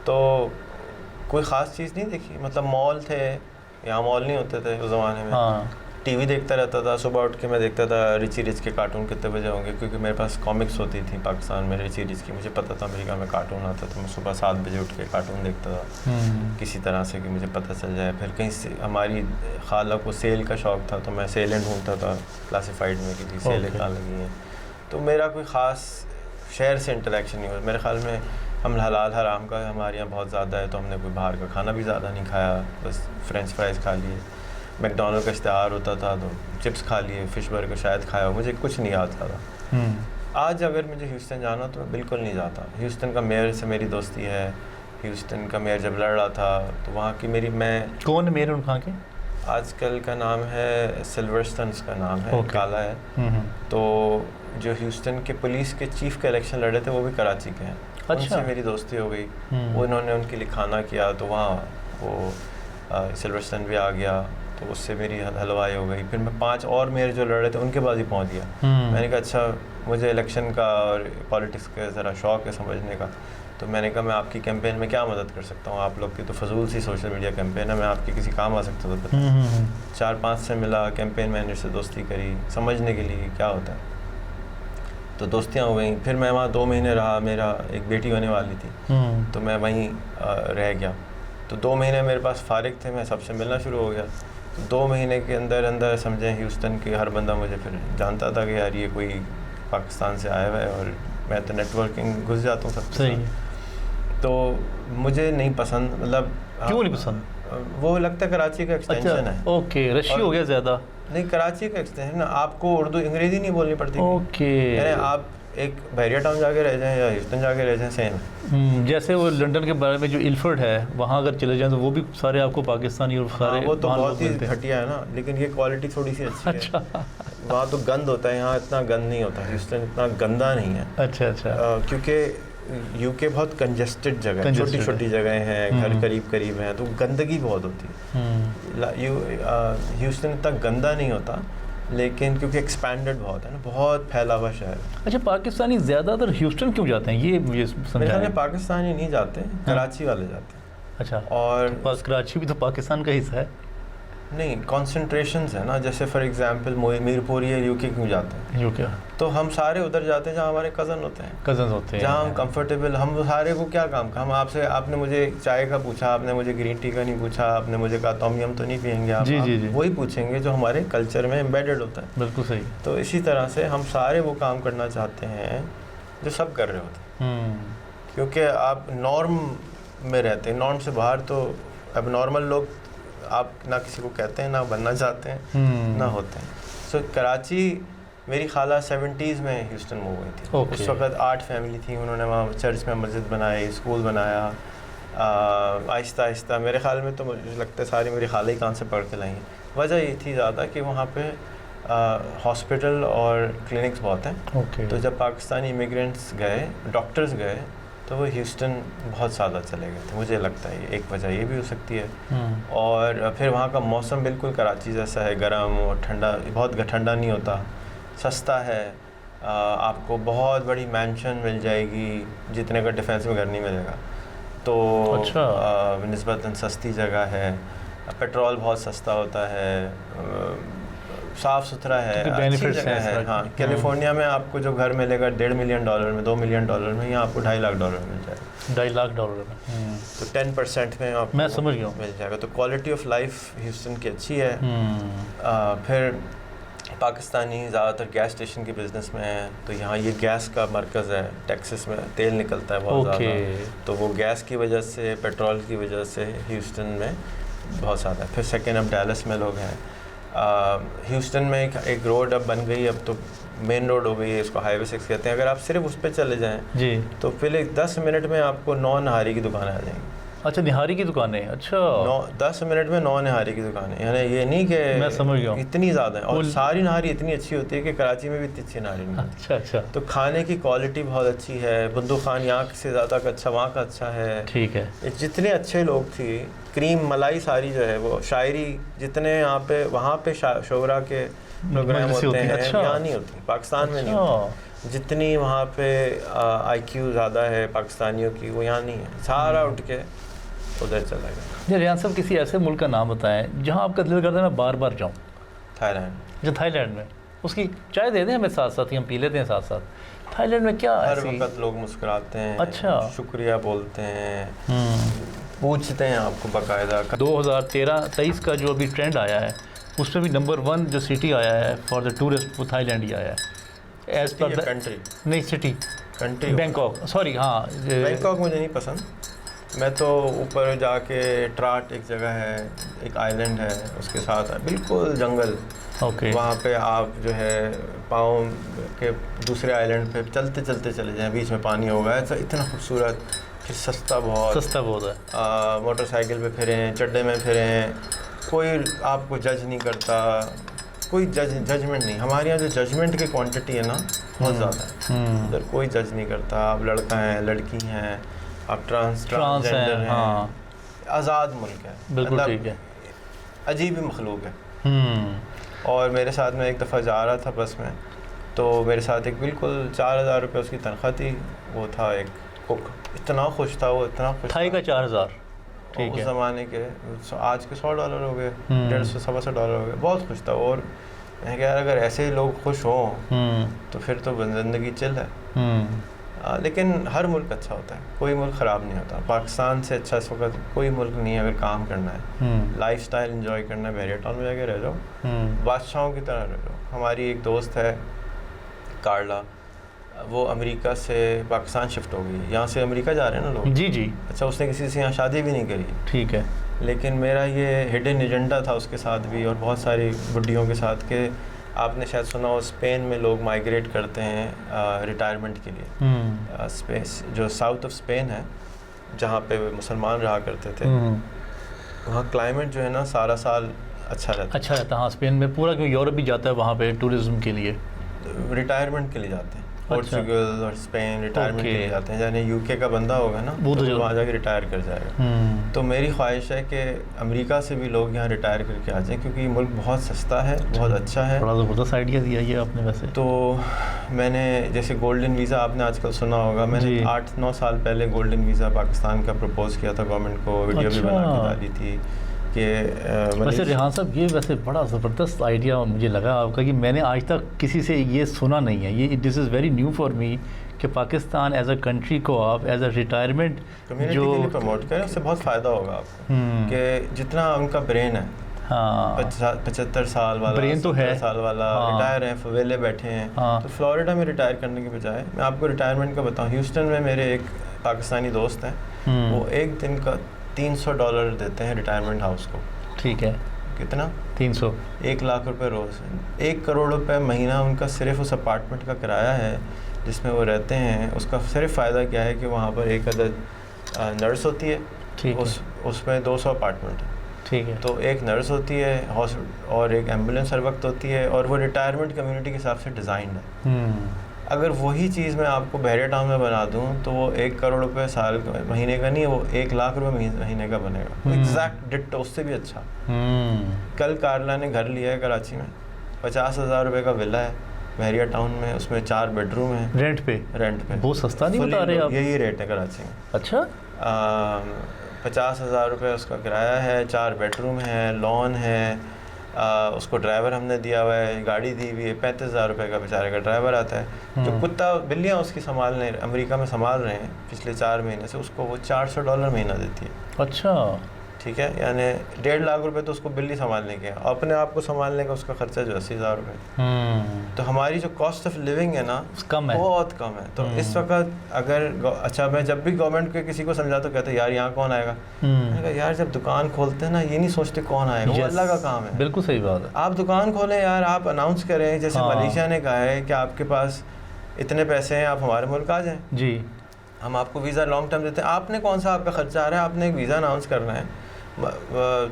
तो कोई ख़ास चीज़ नहीं देखी। मतलब मॉल थे, यहाँ मॉल नहीं होते थे उस ज़माने में। टीवी देखता रहता था, सुबह उठ के मैं देखता था रिची रिच के कार्टून कितने बजे होंगे, क्योंकि मेरे पास कॉमिक्स होती थी पाकिस्तान में रिची रिच की। मुझे पता था अमेरिका में कार्टून आता, तो मैं सुबह 7 बजे उठ के कार्टून देखता था किसी तरह से कि मुझे पता चल जाए। फिर कहीं से हमारी खाला को सेल का शौक़ था, तो मैं सेलें ढूंढता था क्लासीफाइड में कि सेलें कहाँ लगी हैं। तो मेरा कोई ख़ास शहर से इंटरेक्शन नहीं हुआ। मेरे ख्याल में हम हलाल हराम का हमारे यहाँ बहुत ज़्यादा है, तो हमने कोई बाहर का खाना भी ज़्यादा नहीं खाया, बस फ्रेंच फ्राइज़ खा लिए। मैकडॉनल्ड का इश्तिहार होता था तो चिप्स खा लिए, फ़िश बर्गर शायद खाया, मुझे कुछ नहीं याद था। आज अगर मुझे ह्यूस्टन जाना तो मैं बिल्कुल नहीं जाता। ह्यूस्टन का मेयर से मेरी दोस्ती है। ह्यूस्टन का मेयर जब लड़ रहा था तो वहाँ की कौन मेयर उनका के? आजकल का नाम है सिल्वरस्टन, का नाम है, काला है। तो जो ह्यूस्टन के पुलिस के चीफ के इलेक्शन लड़े थे वो भी कराची के हैं। अच्छा। उनसे मेरी दोस्ती हो गई। उन्होंने उनके लिए खाना किया, तो वहाँ वो सिल्वरस्टन भी आ गया, तो उससे मेरी हलवाई हो गई। फिर मैं 5 और मेयर जो लड़ रहे थे उनके पास ही पहुँच गया। मैंने कहा अच्छा, मुझे इलेक्शन का और पॉलिटिक्स का ज़रा शौक़ है समझने का, तो मैंने कहा मैं आपकी कैंपेन में क्या मदद कर सकता हूँ, आप लोग की तो फजूल सी सोशल मीडिया कैंपेन है, मैं आपके किसी काम आ सकता हूँ तो बताएं। 4-5 से मिला, कैंपेन मैनेजर से दोस्ती करी, समझने के लिए क्या होता है, तो दोस्तियाँ हो गई। फिर मैं वहाँ 2 महीने रहा, मेरा एक बेटी होने वाली थी, तो मैं वहीं रह गया। तो 2 महीने मेरे पास फारिग थे, मैं सबसे मिलना शुरू हो गया। तो 2 महीने के अंदर अंदर समझें ह्यूस्टन के हर बंदा मुझे फिर जानता था कि यार ये कोई पाकिस्तान से आया हुआ है, और मैं तो नेटवर्किंग घुस जाता हूँ सबके साथ। तो मुझे नहीं पसंद, मतलब क्यों नहीं पसंद? वो लगता है कराची का एक्सटेंशन है। ओके, रशी हो गया ज़्यादा। नहीं, कराची का एक्सटेंशन ना, आपको उर्दू अंग्रेज़ी नहीं बोलनी पड़ती। ओके, यानी आप एक बहरिया टाउन जाके रह जाएं या ह्यूस्टन जाके रह जाएं, सेम। जैसे वो लंदन के बारे में जो इल्फर्ड है, वहाँ अगर चले जाएं तो वो भी सारे आपको पाकिस्तानी और सारे, हाँ, वो तो बहुत ही घटिया है ना, लेकिन ये क्वालिटी थोड़ी सी अच्छी है। वहाँ तो गंद होता है, यहाँ इतना गंद नहीं होता, ह्यूस्टन इतना गंदा नहीं है। अच्छा, क्योंकि यूके बहुत कंजेस्टेड जगह है, छोटी छोटी जगह हैं, घर करीब करीब हैं, तो गंदगी बहुत होती है। ह्यूस्टन इतना गंदा नहीं होता, लेकिन क्योंकि एक्सपैंडेड बहुत है ना, बहुत फैला हुआ शहर है। अच्छा, पाकिस्तानी ज़्यादातर ह्यूस्टन क्यों जाते हैं, ये मुझे समझाएं। पाकिस्तानी नहीं जाते, कराची वाले जाते हैं। अच्छा, और कराची भी तो पाकिस्तान का हिस्सा है। नहीं, कॉन्सेंट्रेशंस है ना, जैसे फॉर एग्जांपल मीरपुर या यूके क्यों जाते हैं? यूके तो हम सारे उधर जाते हैं जहाँ हमारे कज़न होते हैं, जहाँ हम कंफर्टेबल, हम सारे को क्या काम का, हम आपसे, आपने मुझे चाय का पूछा, आपने मुझे ग्रीन टी का नहीं पूछा, आपने मुझे कहा टॉम यम तो नहीं पियेंगे आप, जी। वही पूछेंगे जो हमारे कल्चर में एम्बेडेड होता है। बिल्कुल सही। तो इसी तरह से हम सारे वो काम करना चाहते हैं जो सब कर रहे होते हैं, क्योंकि आप नॉर्म में रहते हैं, नॉर्म से बाहर तो अब नॉर्मल लोग आप ना किसी को कहते हैं, ना बनना चाहते हैं, ना होते हैं। सो कराची, मेरी खाला 70s में ह्यूस्टन मूव हुई थी। उस वक्त 8 फैमिली थी, उन्होंने वहाँ चर्च में मस्जिद बनाई, स्कूल बनाया, आहिस्ता आहिस्ता। मेरे ख्याल में तो मुझे लगता है सारी मेरी खाला ही कहाँ से पढ़ के लाई हैं। वजह ये थी ज़्यादा कि वहाँ पे हॉस्पिटल और क्लिनिक्स बहुत हैं। तो जब पाकिस्तानी इमिग्रेंट्स गए, डॉक्टर्स गए, तो वो ह्यूस्टन बहुत ज़्यादा चले गए थे। मुझे लगता है एक वजह ये भी हो सकती है। और फिर वहाँ का मौसम बिल्कुल कराची जैसा है, गर्म और ठंडा, बहुत ठंडा नहीं होता, सस्ता है। आपको बहुत बड़ी मैंशन मिल जाएगी जितने का डिफेंस में घर नहीं मिलेगा। तो अच्छा, निस्बतन सस्ती जगह है, पेट्रोल बहुत सस्ता होता है, साफ़ सुथरा है, अच्छी जगह है। हाँ, कैलिफोर्निया में आपको जो घर मिलेगा $1.5 मिलियन में, $2 मिलियन में, यहाँ आपको $2.5 लाख मिल जाएगा। $2.5 लाख में, तो 10% में आपको, मैं समझ गया, मिल जाएगा। तो क्वालिटी ऑफ लाइफ ह्यूस्टन की अच्छी है। फिर पाकिस्तानी ज़्यादातर गैस स्टेशन के बिज़नेस में है, तो यहाँ ये गैस का मरकज़ है। टेक्सास में तेल निकलता है बहुत ज़्यादा, तो वो गैस की वजह से, पेट्रोल की वजह से ह्यूस्टन में बहुत ज़्यादा है। फिर सेकेंड अब डैलस में लोग हैं। ह्यूस्टन में एक रोड अब बन गई, अब तो मेन रोड हो गई है, इसको हाईवे 6 कहते हैं। अगर आप सिर्फ उस पर चले जाएं जी, तो पहले 10 मिनट में आपको 9 नहारी की दुकानें आ जाएंगी। अच्छा, निहारी की दुकानें? अच्छा, 10 मिनट में 9 निहारी की दुकानें, यानी ये नहीं कि मैं समझ गया, इतनी ज़्यादा है। और सारी नहारी इतनी अच्छी होती है कि कराची में भी इतनी अच्छी नहारी नहीं है। अच्छा। तो खाने की क्वालिटी बहुत अच्छी है। बंदू खान यहाँ से ज़्यादा का अच्छा, वहाँ का अच्छा है। ठीक है। जितने अच्छे लोग थे, क्रीम मलाई सारी जो है वो, शायरी जितने यहाँ पे, वहाँ पे शोरा के प्रोग्राम होते हैं, यहाँ नहीं होती, पाकिस्तान में नहीं होती। जितनी वहाँ पे IQ ज़्यादा है पाकिस्तानियों की, वो यहाँ नहीं है। सारा उठ के उधर चला गया। रियान साहब, किसी ऐसे मुल्क का नाम बताएं जहाँ आपका दिल करता है मैं बार बार जाऊँ। थाईलैंड। जो थाईलैंड में, उसकी चाय दे दें हमें साथ साथ ही, हम पी लेते हैं साथ साथ। थाईलैंड में क्या हर वक्त लोग मुस्कुराते हैं, अच्छा, शुक्रिया बोलते हैं, पूछते हैं आपको बाकायदा। 2013-23 का जो अभी ट्रेंड आया है, उसमें भी नंबर 1 जो सिटी आया है फॉर द टूरिस्ट, वो थाईलैंड ही आया है। एज पर द कंट्री, नहीं सिटी, कंट्री बैंकॉक, सॉरी, हाँ बैंकॉक मुझे नहीं पसंद। मैं तो ऊपर जाके ट्राट एक जगह है, एक आइलैंड है, उसके साथ बिल्कुल जंगल, वहाँ पे आप जो है पाँव के दूसरे आइलैंड पे चलते चलते चले जाएं, बीच में पानी होगा, ऐसा इतना खूबसूरत। फिर सस्ता बहुत है। मोटरसाइकिल पे फिरें, चड्डे में फिरें, कोई आपको जज नहीं करता, कोई जजमेंट नहीं। हमारे यहाँ जो जजमेंट की क्वांटिटी है ना, बहुत ज़्यादा है। उधर कोई जज नहीं करता, आप लड़का हैं, लड़की हैं, आप ट्रांसजेंडर हैं, हाँ। आज़ाद मुल्क है, बिल्कुल ठीक है, अजीब ही मखलूक है। और मेरे साथ में एक दफ़ा जा रहा था बस में, तो मेरे साथ एक बिल्कुल 4000 रुपये उसकी तनख्वाह थी, वो था एक कुक। इतना खुश था वो, इतना खुश थाई का 4000, ठीक उस है, ज़माने के, आज के $100 हो गए, $150-125 हो गए, बहुत खुश था। और मैं कह यार अगर ऐसे ही लोग खुश हों तो फिर तो ज़िंदगी चिल है। लेकिन हर मुल्क अच्छा होता है, कोई मुल्क ख़राब नहीं होता। पाकिस्तान से अच्छा इस वक्त कोई मुल्क नहीं है। अगर काम करना है, लाइफस्टाइल एंजॉय करना है, बैरियर टाउन में जाके रह जाओ, बादशाहों की तरह रह जाओ। हमारी एक दोस्त है कार्ला, वो अमेरिका से पाकिस्तान शिफ्ट हो गई। यहाँ से अमेरिका जा रहे हैं ना लोग। जी जी। अच्छा, उसने किसी से यहाँ शादी भी नहीं करी, ठीक है, लेकिन मेरा ये हिडन एजेंडा था उसके साथ भी और बहुत सारी बुड्ढियों के साथ कि आपने शायद सुना हो स्पेन में लोग माइग्रेट करते हैं रिटायरमेंट के लिए। स्पेस जो साउथ ऑफ स्पेन है जहाँ पे मुसलमान रहा करते थे, वहाँ क्लाइमेट जो है ना सारा साल अच्छा रहता है। हाँ, स्पेन में पूरा, क्यों यूरोप भी जाता है वहाँ पे टूरिज्म के लिए, रिटायरमेंट के लिए जाते हैं। पोर्चुगल और स्पेन रिटायरमेंट के लिए जाते हैं। यानी यूके का बंदा होगा ना वो तो वहाँ जाके रिटायर कर जाएगा। तो मेरी ख्वाहिश है कि अमेरिका से भी लोग यहाँ रिटायर करके आ जाएं, क्योंकि ये मुल्क बहुत सस्ता है, बहुत अच्छा है। बड़ा ज़बरदस्त आइडिया दिया ये आपने वैसे। तो मैंने जैसे गोल्डन वीज़ा आपने आजकल सुना होगा, मैंने 8-9 साल पहले गोल्डन वीज़ा पाकिस्तान का प्रपोज़ किया था गवर्नमेंट को, वीडियो भी बना के डाली थी कि वैसे रेहान साहब ये वैसे बड़ा ज़बरदस्त आइडिया मुझे लगा आपका, कि मैंने आज तक किसी से ये सुना नहीं है। ये this is very new for me कि पाकिस्तान एज अ कंट्री को आप एज अ रिटायरमेंट जो प्रमोट करें, उससे बहुत फ़ायदा होगा आपको। कि जितना उनका ब्रेन है, हाँ 75 साल वाला, ब्रेन तो है, साल वाला रिटायर है, फवेले बैठे हैं। तो फ्लोरिडा में रिटायर करने के बजाय मैं आपको रिटायरमेंट का बताऊँ, ह्यूस्टन में मेरे एक पाकिस्तानी दोस्त हैं, वो एक दिन का $300 देते हैं रिटायरमेंट हाउस को। ठीक है, कितना? 300, 1 लाख रुपए रोज़, 1 करोड़ रुपए महीना उनका सिर्फ उस अपार्टमेंट का किराया है जिसमें वो रहते हैं। उसका सिर्फ फ़ायदा क्या है कि वहाँ पर एक अदद नर्स होती है, उसमें 200 अपार्टमेंट है, ठीक है। तो एक नर्स होती है और एक एम्बुलेंस हर वक्त होती है, और वो रिटायरमेंट कम्युनिटी के हिसाब से डिज़ाइन है। अगर वही चीज़ मैं आपको बैरियर टाउन में बना दूं तो वो 1 करोड़ रुपए साल महीने का नहीं है, वो 1 लाख रुपए महीने का बनेगा। एग्जैक्ट डिट्टो, उससे भी अच्छा। कल कार्ला ने घर लिया है कराची में, 50,000 रुपए का विला है बैरियर टाउन में, उसमें 4 बेडरूम है, रेंट पे। बहुत सस्ता नहीं बता रहे आप? यही रेट है कराची में। अच्छा, 50,000 रुपये उसका किराया है, 4 बेडरूम है, लॉन है, उसको ड्राइवर हमने दिया हुआ है, गाड़ी दी हुई है, 35,000 रुपये का बेचारे का ड्राइवर आता है। जो कुत्ता बिल्लियाँ उसकी संभालने अमेरिका में संभाल रहे हैं पिछले 4 महीने से, उसको वो $400 महीना देती है। अच्छा, ठीक है, यानी 1.5 लाख रुपए तो उसको बिल्ली संभालने के, अपने आप को संभालने का उसका खर्चा जो 80,000 रुपये। तो हमारी जो कॉस्ट ऑफ लिविंग है ना कम है, बहुत कम है। तो इस वक्त अगर अच्छा, मैं जब भी गवर्नमेंट के किसी को समझाता तो कहते यार यहाँ कौन आएगा, मैंने कहा यार जब दुकान खोलते हैं ना ये नहीं सोचते कौन आएगा, वो अल्लाह का काम है। बिल्कुल सही बात है। आप दुकान खोलें यार, आप अनाउंस करें, जैसे मलेशिया ने कहा है कि आपके पास इतने पैसे हैं, आप हमारे मुल्क आ जाएं जी, हम आपको वीज़ा लॉन्ग टर्म देते हैं। आपने कौन सा आपका खर्चा आ रहा है, आपने एक वीज़ा अनाउंस करना है।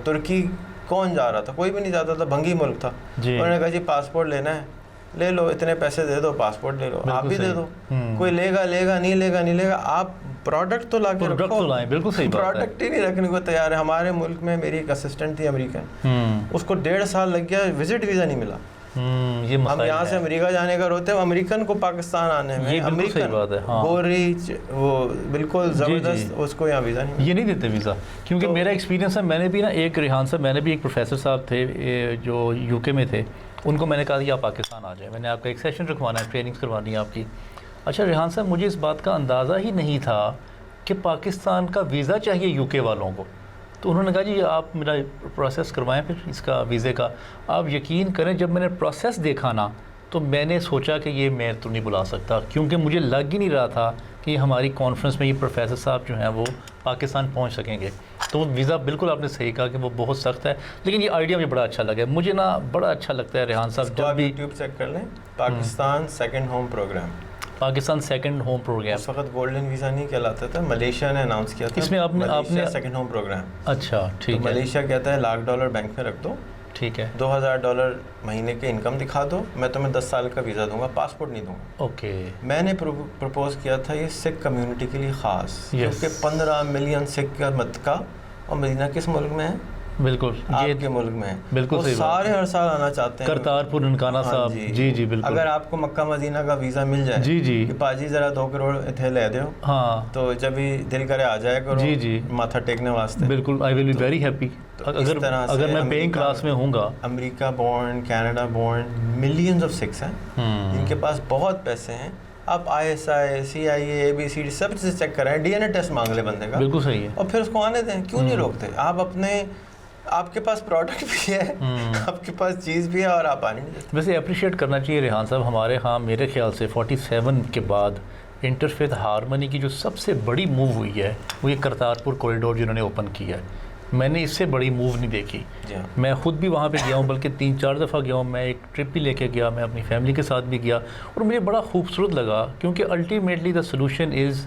तुर्की कौन जा रहा था? कोई भी नहीं जाता था, भंगी मुल्क था। उन्होंने कहा जी पासपोर्ट लेना है, ले लो, इतने पैसे दे दो, पासपोर्ट ले लो, आप भी दे दो। कोई लेगा नहीं लेगा, आप प्रोडक्ट तो ला के रखो। बिल्कुल सही, प्रोडक्ट ही नहीं रखने को तैयार है। हमारे मुल्क में मेरी एक असिस्टेंट थी अमेरिकन, उसको 1.5 साल लग गया, विजिट वीज़ा नहीं मिला। ये हम यहाँ से अमेरिका जाने का रोते हैं, अमेरिकन को पाकिस्तान आने में, ये अमेरिकन बात है। हाँ। गोरी वो बिल्कुल ज़बरदस्त, उसको यहाँ वीज़ा नहीं, ये नहीं देते वीज़ा। क्योंकि तो मेरा एक्सपीरियंस है, मैंने भी ना एक रेहान साहब, मैंने भी एक प्रोफेसर साहब थे जो यूके में थे, उनको मैंने कहा कि आप पाकिस्तान आ जाए, मैंने आपका एक सेशन रखवाना है, ट्रेनिंग्स करवानी है आपकी। अच्छा रेहान साहब, मुझे इस बात का अंदाज़ा ही नहीं था कि पाकिस्तान का वीज़ा चाहिए यूके वालों को। तो उन्होंने कहा जी आप मेरा प्रोसेस करवाएं फिर इसका वीज़े का। आप यकीन करें, जब मैंने प्रोसेस देखा ना तो मैंने सोचा कि ये मैं तो नहीं बुला सकता, क्योंकि मुझे लग ही नहीं रहा था कि हमारी कॉन्फ्रेंस में ये प्रोफेसर साहब जो हैं वो पाकिस्तान पहुंच सकेंगे। तो वीज़ा बिल्कुल आपने सही कहा कि वो बहुत सख्त है, लेकिन ये आइडिया मुझे बड़ा अच्छा लगा। मुझे ना बड़ा अच्छा लगता है रेहान साहब, जब भी यूट्यूब चेक कर लें, Pakistan second home program, Pakistan second home program. उस वक्त गोल्डन वीज़ा नहीं कहलाता था, मलेशिया ने अनाउंस किया था इसमें आपने सेकंड होम प्रोग्राम। अच्छा, ठीक है। मलेशिया कहता है $1,00,000 बैंक में रख दो, ठीक है, $2,000 महीने के इनकम दिखा दो, मैं तुम्हें 10 साल का वीज़ा दूंगा, पासपोर्ट नहीं दूंगा। ओके। मैंने प्रपोज किया था ये सिख कम्युनिटी के लिए ख़ास, क्योंकि 15 मिलियन सिख का मक्का और मदीना किस मुल्क में है? बिल्कुल ये आपके मुल्क में, बिल्कुल वो सही बात सारे हर साल आना चाहते हैं। करतारपुर ननकाना हाँ साहब, जी जी बिल्कुल। अगर आपको मक्का मदीना का वीज़ा मिल जाए जी जी कि पाजी ज़रा 2 करोड़ इथे ले दो, हाँ तो जब भी दिल करे आ जाए करो जी जी माथा टेकने वास्ते। बिल्कुल, I will be very happy इस तरह से अगर मैं पेइंग क्लास में हूँगा। America born, Canada born, millions of Sikhs हैं जिनके पास बहुत पैसे हैं। आप ISI, CIA, ABCD सब चीज़ चेक कराएं, DNA टेस्ट मांग ले बंदे का, बिल्कुल सही है, और फिर उसको आने दें। क्यों नहीं रोकते? आप अपने, आपके पास प्रोडक्ट भी है, आपके पास चीज़ भी है, और आप आने नहीं देते। वैसे अप्रिशिएट करना चाहिए रेहान साहब, हमारे यहाँ मेरे ख्याल से 47 के बाद इंटरफेथ हारमनी की जो सबसे बड़ी मूव हुई है वो ये करतारपुर कॉरिडोर जिन्होंने ओपन किया है। मैंने इससे बड़ी मूव नहीं देखी। मैं ख़ुद भी वहाँ पे गया हूँ, बल्कि 3-4 दफ़ा गया हूँ। मैं एक ट्रिप भी लेके गया, मैं अपनी फैमिली के साथ भी गया, और मुझे बड़ा खूबसूरत लगा, क्योंकि अल्टीमेटली द सोल्यूशन इज़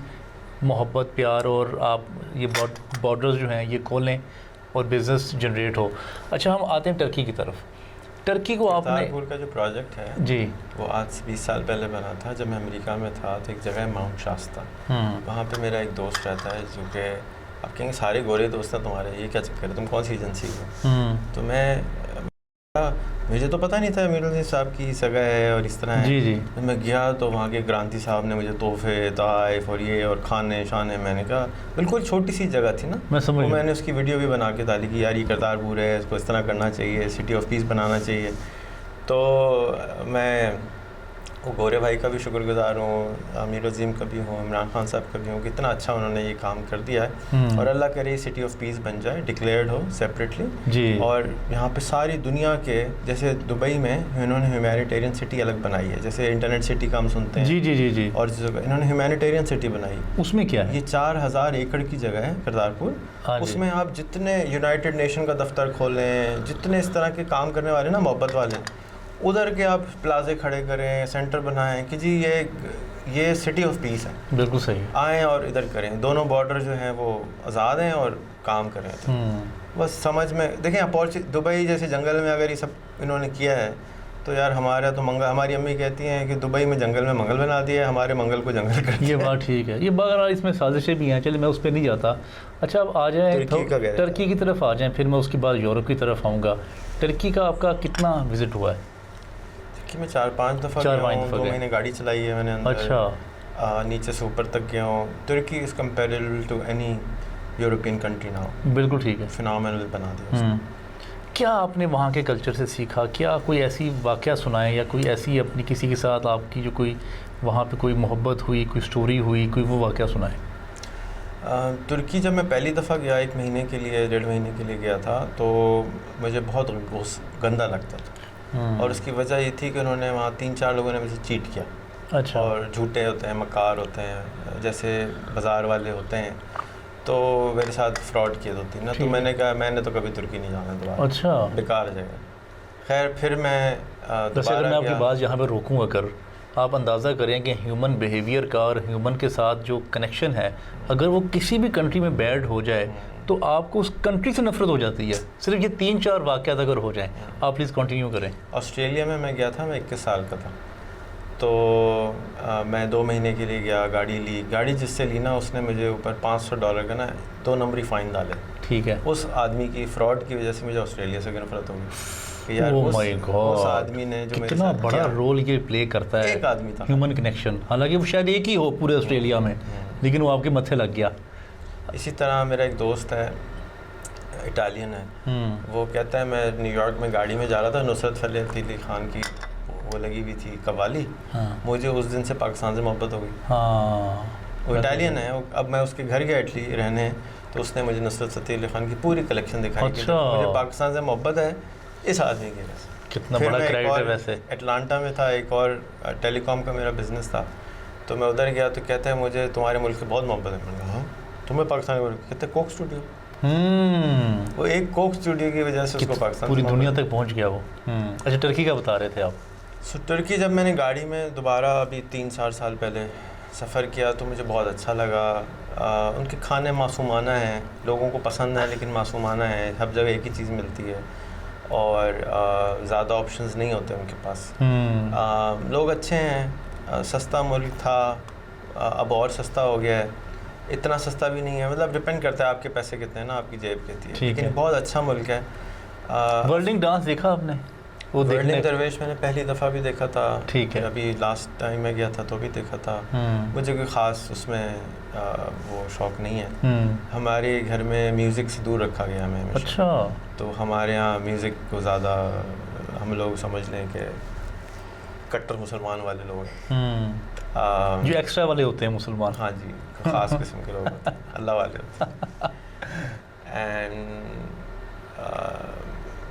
मोहब्बत, प्यार, और आप ये बॉर्डर्स जो हैं ये खोलें और बिज़नेस जनरेट हो। अच्छा, हम आते हैं टर्की की तरफ। टर्की को आपने, करतारपुर का जो प्रोजेक्ट है जी, वो आज से 20 साल पहले बना था। जब मैं अमेरिका में था तो एक जगह है माउंट शास्ता, वहाँ पे मेरा एक दोस्त रहता है, जो कि आप कहेंगे सारे गोरे दोस्त हैं तुम्हारे, ये क्या चक्कर है, तुम कौन सी एजेंसी हो? तो मुझे तो पता नहीं था मीरुल साहब की जगह है और इस तरह है। जी जी। तो मैं गया तो वहाँ के क्रांति साहब ने मुझे तोहफे, तोहफ़ और ये और खाने शाने, मैंने कहा बिल्कुल छोटी सी जगह थी ना, मैं समझ, तो मैंने उसकी वीडियो भी बना के डाली कि यार ये करतारपुर है, इसको इस तरह करना चाहिए, सिटी ऑफ पीस बनाना चाहिए। तो मैं वो गोरे भाई का भी शुक्रगुजार हूँ, आमिर अजीम का भी हूँ, इमरान खान साहब का भी हूँ, कितना अच्छा उन्होंने ये काम कर दिया है। और अल्लाह करे सिटी ऑफ पीस बन जाए, डिक्लेयर्ड हो सेपरेटली जी। और यहाँ पे सारी दुनिया के, जैसे दुबई में इन्होंने ह्यूमैनिटेरियन सिटी अलग बनाई है, जैसे इंटरनेट सिटी का हम सुनते हैं, जी जी जी जी, और इन्होंने ह्यूमैनिटेरियन सिटी बनाई। उसमें क्या है? ये 4000 एकड़ की जगह है करतारपुर। उसमें आप जितने यूनाइटेड नेशन का दफ्तर खोलें, जितने इस तरह के काम करने वाले ना मोहब्बत वाले, उधर के आप प्लाजे खड़े करें, सेंटर बनाएं कि जी ये सिटी ऑफ पीस है। बिल्कुल सही। आएँ और इधर करें, दोनों बॉर्डर जो हैं वो आज़ाद हैं और काम करें। तो बस समझ में देखें, दुबई जैसे जंगल में अगर ये सब इन्होंने किया है तो यार हमारा तो मंगल, हमारी अम्मी कहती हैं कि दुबई में जंगल में मंगल बना दिया है, हमारे मंगल को जंगल कर दिया। ये बात ठीक है, ये बगैर इसमें साजिशें भी हैं, चलिए मैं उस पर नहीं जाता। अच्छा, अब आ जाएँ टर्की की तरफ आ जाएँ, फिर मैं उसके बाद यूरोप की तरफ आऊँगा। टर्की का आपका कितना विज़िट हुआ है? कि मैं 4-5 दफ़ा गया हूँ, 2 महीने गाड़ी चलाई है मैंने अंदर। अच्छा। नीचे से ऊपर तक गया हूँ। Turkey is comparable to any European country now. बिल्कुल ठीक है, फिनोमिनल बना दिया। क्या आपने वहाँ के कल्चर से सीखा? क्या कोई ऐसी वाक़या सुनाए, या कोई ऐसी अपनी किसी के साथ आपकी जो कोई वहाँ पे कोई मोहब्बत हुई, कोई स्टोरी हुई, कोई वो वाक़या सुनाए? तुर्की जब मैं पहली दफ़ा गया, 1 महीने के लिए, 1.5 महीने के लिए गया था, तो मुझे बहुत गंदा लगता था। और उसकी वजह ये थी कि उन्होंने वहाँ 3-4 लोगों ने मुझे चीट किया। अच्छा। और झूठे होते हैं, मकार होते हैं, जैसे बाज़ार वाले होते हैं, तो मेरे साथ फ्रॉड किए 2-3 ना। तो मैंने कहा मैंने तो कभी तुर्की नहीं जाना दोबारा। अच्छा। बेकार जगह। खैर फिर मैं अगर मैं आपकी बात यहाँ पर रोकूँ, अगर आप अंदाज़ा करें कि ह्यूमन बिहेवियर का और ह्यूमन के साथ जो कनेक्शन है, अगर वो किसी भी कंट्री में बैड हो जाए तो आपको उस कंट्री से नफरत हो जाती है। सिर्फ ये 3-4 वाक़यात अगर हो जाएं। आप प्लीज़ कंटिन्यू करें। ऑस्ट्रेलिया में मैं गया था, मैं 21 साल का था, तो मैं 2 महीने के लिए गया, गाड़ी ली। गाड़ी जिससे ली ना, उसने मुझे ऊपर $500 का ना 2 नंबरी फ़ाइन डाले। ठीक है। उस आदमी की फ्रॉड की वजह से मुझे ऑस्ट्रेलिया से नफरत हो गई कि यार उस आदमी ने जो कितना बड़ा रोल ये प्ले करता है, एक आदमी था, ह्यूमन कनेक्शन। हालांकि वो शायद एक ही हो पूरे ऑस्ट्रेलिया में, लेकिन वो आपके मत्थे लग गया। इसी तरह मेरा एक दोस्त है, इटालियन है, वो कहता है मैं न्यूयॉर्क में गाड़ी में जा रहा था, नुसरत फ़तेह अली खान की वो लगी हुई थी कव्वाली। मुझे उस दिन से पाकिस्तान से मोहब्बत हो गई। वो इटालियन है। अब मैं उसके घर गया इटली रहने, तो उसने मुझे नुसरत फ़तेह अली खान की पूरी कलेक्शन दिखाई। अच्छा। मुझे पाकिस्तान से मोहब्बत है इस आदमी की वजह से। कितना बड़ा क्रेडिट है वैसे। अटलांटा में था, एक और टेलीकॉम का मेरा बिजनेस था, तो मैं उधर गया तो कहते हैं मुझे तुम्हारे मुल्क से बहुत मोहब्बत है। मैंने कहा तुम्हें पाकिस्तान के कहते कोक स्टूडियो। वो एक कोक स्टूडियो की वजह से उसको पाकिस्तान पूरी दुनिया तक पहुंच गया वो। अच्छा, टर्की का बता रहे थे आप? तुर्की जब मैंने गाड़ी में दोबारा अभी 3-4 साल पहले सफ़र किया तो मुझे बहुत अच्छा लगा। उनके खाने मासूमाना हैं, लोगों को पसंद है लेकिन मासूमाना है, हर जगह एक ही चीज़ मिलती है और ज़्यादा ऑप्शंस नहीं होते उनके पास। लोग अच्छे हैं, सस्ता मुल्क था, अब और सस्ता हो गया है, इतना सस्ता भी नहीं है, मतलब डिपेंड करता है आपके पैसे कितने हैं ना, आपकी जेब कितनी है, ठीक लेकिन है। बहुत अच्छा मुल्क है। वर्ल्डिंग डांस देखा आपने? वो देखने दरवेश मैंने पहली दफ़ा भी देखा था, ठीक है। अभी लास्ट टाइम मैं गया था तो भी देखा था। मुझे कोई ख़ास उसमें वो शौक़ नहीं है। हमारे घर में म्यूज़िक से दूर रखा गया हमें हमेशा। अच्छा। तो हमारे यहाँ म्यूज़िक को ज़्यादा हम लोग समझ लें कि कट्टर मुसलमान वाले लोग हैं, जो एक्स्ट्रा वाले होते हैं मुसलमान। हाँ जी, ख़ास किस्म के लोग होते हैं, अल्लाह वाले होते हैं। And